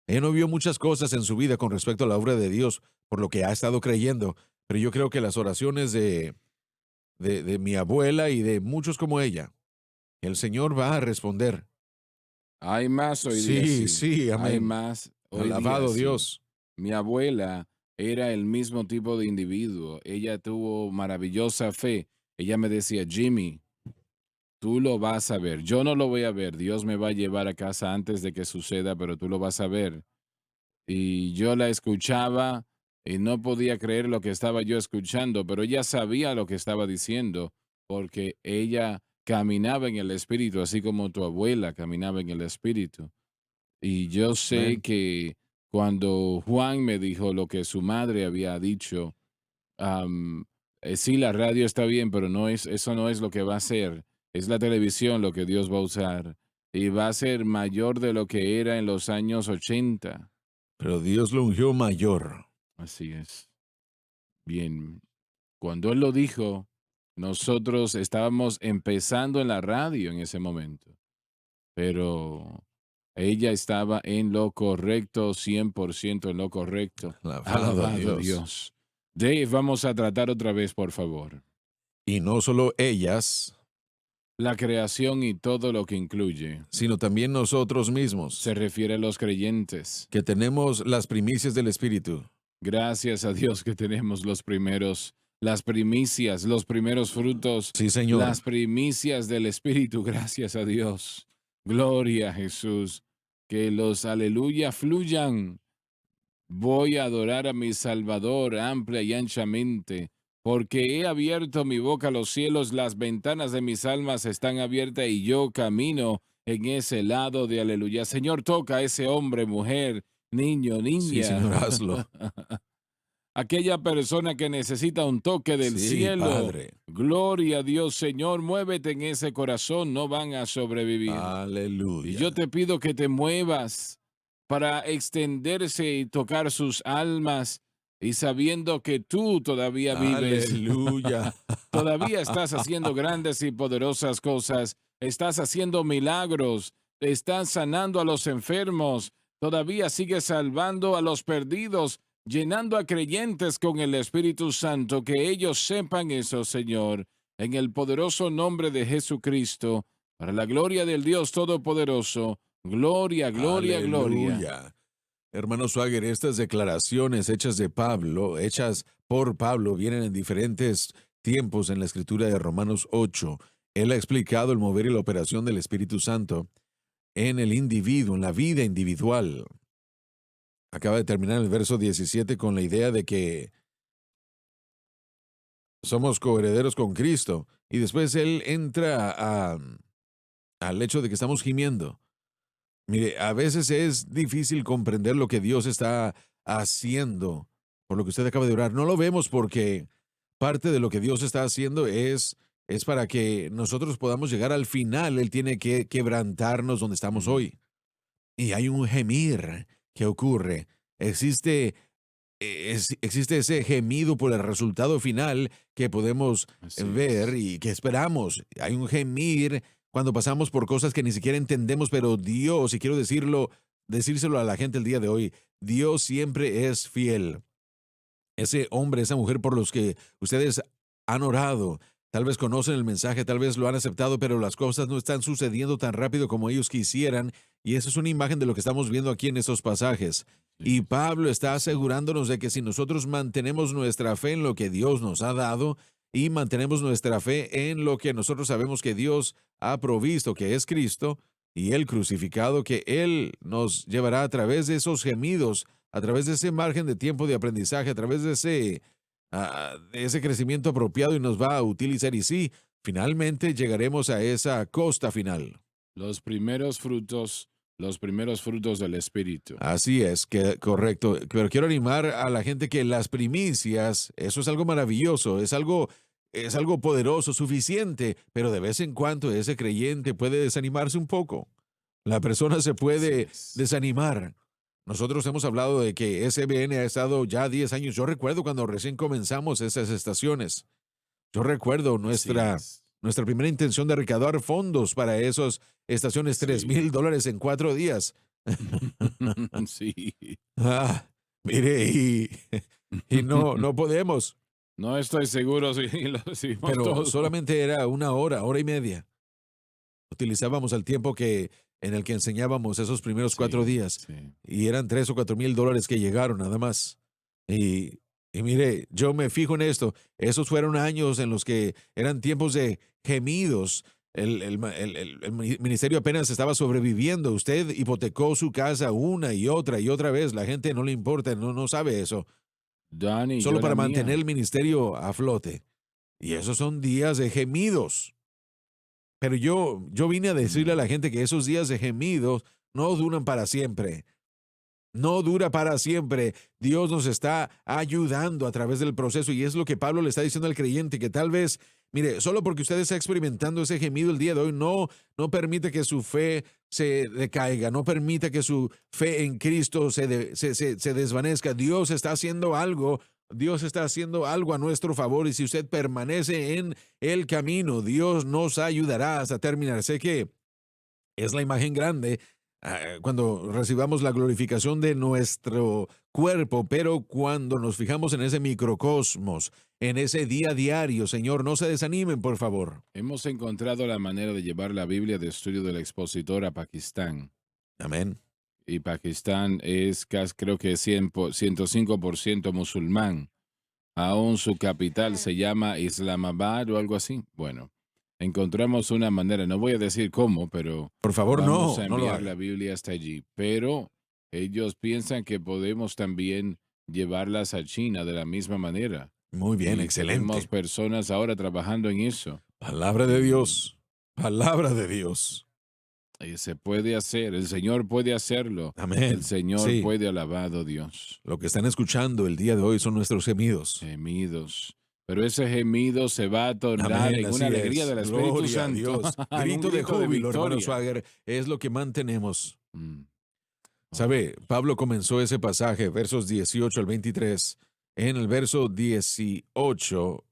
S3: Ella no vio muchas cosas en su vida con respecto a la obra de Dios, por lo que ha estado creyendo, pero yo creo que las oraciones de mi abuela y de muchos como ella, el Señor va a responder.
S2: Hay más hoy día,
S3: Sí,
S2: sí.
S3: sí,
S2: Hay
S3: amén.
S2: más hoy día,
S3: Alabado
S2: sí.
S3: Dios.
S2: Mi abuela era el mismo tipo de individuo. Ella tuvo maravillosa fe. Ella me decía, Jimmy, tú lo vas a ver. Yo no lo voy a ver. Dios me va a llevar a casa antes de que suceda, pero tú lo vas a ver. Y yo la escuchaba y no podía creer lo que estaba yo escuchando, pero ella sabía lo que estaba diciendo porque ella caminaba en el Espíritu, así como tu abuela caminaba en el Espíritu. Y yo sé
S3: Amén.
S2: que cuando Juan me dijo lo que su madre había dicho, am, sí, la radio está bien, pero eso no es lo que va a ser. Es la televisión lo que Dios va a usar. Y va a ser mayor de lo que era en los años 80.
S3: Pero Dios lo ungió mayor.
S2: Así es. Bien. Cuando Él lo dijo, nosotros estábamos empezando en la radio en ese momento. Pero ella estaba en lo correcto, 100% en lo correcto.
S3: Alabado a
S2: Alabado a
S3: Dios.
S2: Dios. Dave, vamos a tratar otra vez, por favor.
S3: Y no solo ellas,
S2: La creación y todo lo que incluye.
S3: sino también nosotros mismos,
S2: Se refiere a los creyentes.
S3: que tenemos las primicias del Espíritu.
S2: Gracias a Dios que tenemos las primicias, los primeros frutos,
S3: Sí, Señor.
S2: las primicias del Espíritu. Gracias a Dios. Gloria a Jesús. Que los aleluya fluyan. Voy a adorar a mi Salvador amplia y anchamente, porque he abierto mi boca a los cielos, las ventanas de mis almas están abiertas y yo camino en ese lado de aleluya. Señor, toca a ese hombre, mujer, niño,
S3: Sí, Señor,
S2: niña.
S3: hazlo.
S2: Aquella persona que necesita un toque del
S3: Sí,
S2: cielo.
S3: Padre.
S2: Gloria a Dios, Señor, muévete en ese corazón, no van a sobrevivir. Y
S3: Aleluya.
S2: yo te pido que te muevas para extenderse y tocar sus almas y sabiendo que tú todavía vives,
S3: Aleluya.
S2: todavía estás haciendo grandes y poderosas cosas, estás haciendo milagros, estás sanando a los enfermos, todavía sigues salvando a los perdidos, llenando a creyentes con el Espíritu Santo, que ellos sepan eso, Señor, en el poderoso nombre de Jesucristo, para la gloria del Dios Todopoderoso. Gloria, gloria, gloria.
S3: Aleluya. Hermano Swagger, estas declaraciones hechas por Pablo, vienen en diferentes tiempos en la escritura de Romanos 8. Él ha explicado el mover y la operación del Espíritu Santo en el individuo, en la vida individual. Acaba de terminar el verso 17 con la idea de que somos coherederos con Cristo. Y después él entra al hecho de que estamos gimiendo. Mire, a veces es difícil comprender lo que Dios está haciendo por lo que usted acaba de orar. No lo vemos porque parte de lo que Dios está haciendo es para que nosotros podamos llegar al final. Él tiene que quebrantarnos donde estamos hoy. Y hay un gemir que ocurre. Existe ese gemido por el resultado final que podemos
S2: Así
S3: ver
S2: es.
S3: y que esperamos. Hay un gemir cuando pasamos por cosas que ni siquiera entendemos, pero Dios, y quiero decírselo a la gente el día de hoy, Dios siempre es fiel. Ese hombre, esa mujer por los que ustedes han orado, Tal vez conocen el mensaje, tal vez lo han aceptado, pero las cosas no están sucediendo tan rápido como ellos quisieran. Y esa es una imagen de lo que estamos viendo aquí en estos pasajes. Y Pablo está asegurándonos de que si nosotros mantenemos nuestra fe en lo que Dios nos ha dado y mantenemos nuestra fe en lo que nosotros sabemos que Dios ha provisto, que es Cristo, y el crucificado, que Él nos llevará a través de esos gemidos, a través de ese margen de tiempo de aprendizaje, a través de ese crecimiento apropiado y nos va a utilizar. Y sí, finalmente llegaremos a esa costa final.
S2: Los primeros frutos del Espíritu.
S3: Así es, que correcto. Pero quiero animar a la gente que las primicias, eso es algo maravilloso, es algo poderoso, suficiente, pero de vez en cuando ese creyente puede desanimarse un poco. La persona se
S2: Así
S3: puede
S2: es.
S3: desanimar. Nosotros hemos hablado de que SBN ha estado ya 10 años. Yo recuerdo cuando recién comenzamos esas estaciones. Yo recuerdo
S2: Así
S3: nuestra primera intención de recaudar fondos para esas estaciones,
S2: Sí.
S3: $3,000 en 4 días.
S2: Sí.
S3: Ah, mire, y no podemos,
S2: No estoy seguro si lo hicimos
S3: pero
S2: todo.
S3: solamente era una hora y media. Utilizábamos el tiempo en el que enseñábamos esos primeros 4
S2: Sí,
S3: días.
S2: sí.
S3: Y eran $3,000 o $4,000 que llegaron nada más. Y mire, yo me fijo en esto. Esos fueron años en los que eran tiempos de gemidos. El ministerio apenas estaba sobreviviendo. Usted hipotecó su casa una y otra vez. La gente no le importa, no sabe eso.
S2: Dani,
S3: Solo
S2: yo
S3: para
S2: la
S3: mantener
S2: mía.
S3: el ministerio a flote. Y esos son días de gemidos. Pero yo vine a decirle a la gente que esos días de gemidos no duran para siempre. No dura para siempre. Dios nos está ayudando a través del proceso y es lo que Pablo le está diciendo al creyente, que tal vez, mire, solo porque usted está experimentando ese gemido el día de hoy, no permite que su fe se decaiga, no permita que su fe en Cristo se desvanezca. Dios está haciendo algo. Dios está haciendo algo a nuestro favor y si usted permanece en el camino, Dios nos ayudará hasta terminar. Sé que es la imagen grande cuando recibamos la glorificación de nuestro cuerpo, pero cuando nos fijamos en ese microcosmos, en ese día a diario, Señor, no se desanimen, por favor.
S2: Hemos encontrado la manera de llevar la Biblia de estudio del expositor a Pakistán.
S3: Amén.
S2: Y Pakistán es creo que 105% musulmán. Aún su capital se llama Islamabad o algo así. Bueno, encontramos una manera, no voy a decir cómo, pero
S3: Por favor,
S2: vamos a
S3: no lo
S2: enviar la
S3: haga.
S2: Biblia hasta allí. Pero ellos piensan que podemos también llevarlas a China de la misma manera.
S3: Muy bien,
S2: Y tenemos
S3: excelente.
S2: personas ahora trabajando en eso.
S3: Palabra de Dios. Palabra de Dios.
S2: Y se puede hacer, el Señor puede hacerlo.
S3: Amén.
S2: El Señor
S3: Sí.
S2: puede, alabado Dios.
S3: Lo que están escuchando el día de hoy son nuestros gemidos.
S2: Gemidos. Pero ese gemido se va a tornar
S3: Amén,
S2: en
S3: así
S2: una alegría
S3: es.
S2: del Espíritu
S3: Gloria a
S2: Santo.
S3: Dios.
S2: En un
S3: Grito de
S2: grito de
S3: júbilo, hermano
S2: victoria.
S3: Swagger, es lo que mantenemos.
S2: Mm.
S3: ¿Sabe? Pablo comenzó ese pasaje, versos 18 al 23. En el verso 18,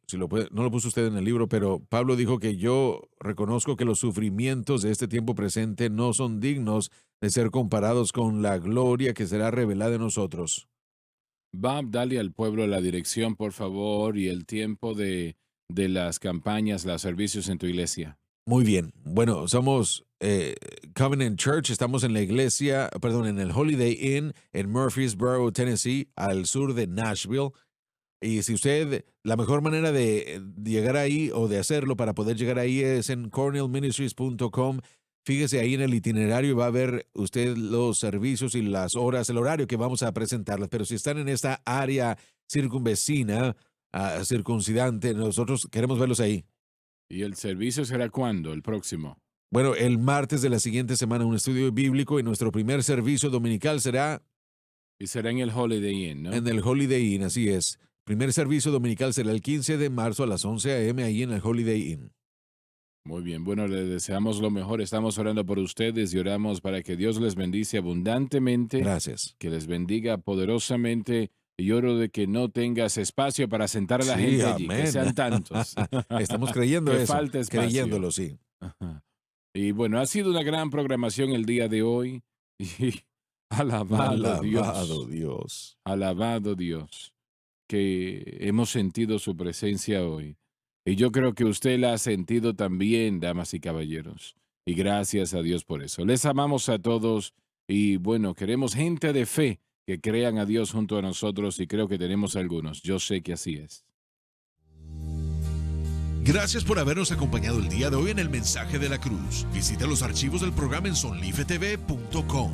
S3: no lo puso usted en el libro, pero Pablo dijo que yo reconozco que los sufrimientos de este tiempo presente no son dignos de ser comparados con la gloria que será revelada en nosotros.
S2: Bob, dale al pueblo la dirección, por favor, y el tiempo de las campañas, los servicios en tu iglesia.
S3: Muy bien. Bueno, somos Covenant Church, estamos en la iglesia, perdón, en el Holiday Inn en Murfreesboro, Tennessee, al sur de Nashville. Y si usted, la mejor manera de llegar ahí o de hacerlo para poder llegar ahí es en cornellministries.com. Fíjese ahí en el itinerario y va a ver usted los servicios y las horas, el horario que vamos a presentarles. Pero si están en esta área circunvecina, circuncidante, nosotros queremos verlos ahí.
S2: ¿Y el servicio será cuándo? ¿El próximo?
S3: Bueno, el martes de la siguiente semana un estudio bíblico y nuestro primer servicio dominical será
S2: Y será en el Holiday Inn, ¿no?
S3: en el Holiday Inn, así es. Primer servicio dominical será el 15 de marzo a las 11 a.m. ahí en el Holiday Inn.
S2: Muy bien, bueno, le deseamos lo mejor. Estamos orando por ustedes y oramos para que Dios les bendice abundantemente,
S3: Gracias.
S2: que les bendiga poderosamente. Y oro de que no tengas espacio para sentar a la
S3: Sí,
S2: gente allí, que
S3: amén.
S2: sean tantos.
S3: Estamos creyendo
S2: Que
S3: eso.
S2: falte espacio.
S3: Creyéndolo, sí.
S2: Ajá. Y bueno, ha sido una gran programación el día de hoy. Y alabado
S3: Alabado
S2: Dios.
S3: Dios.
S2: Alabado Dios. Que hemos sentido su presencia hoy. Y yo creo que usted la ha sentido también, damas y caballeros. Y gracias a Dios por eso. Les amamos a todos y bueno, queremos gente de fe que crean a Dios junto a nosotros y creo que tenemos algunos. Yo sé que así es.
S4: Gracias por habernos acompañado el día de hoy en el Mensaje de la Cruz. Visita los archivos del programa en sonlifetv.com.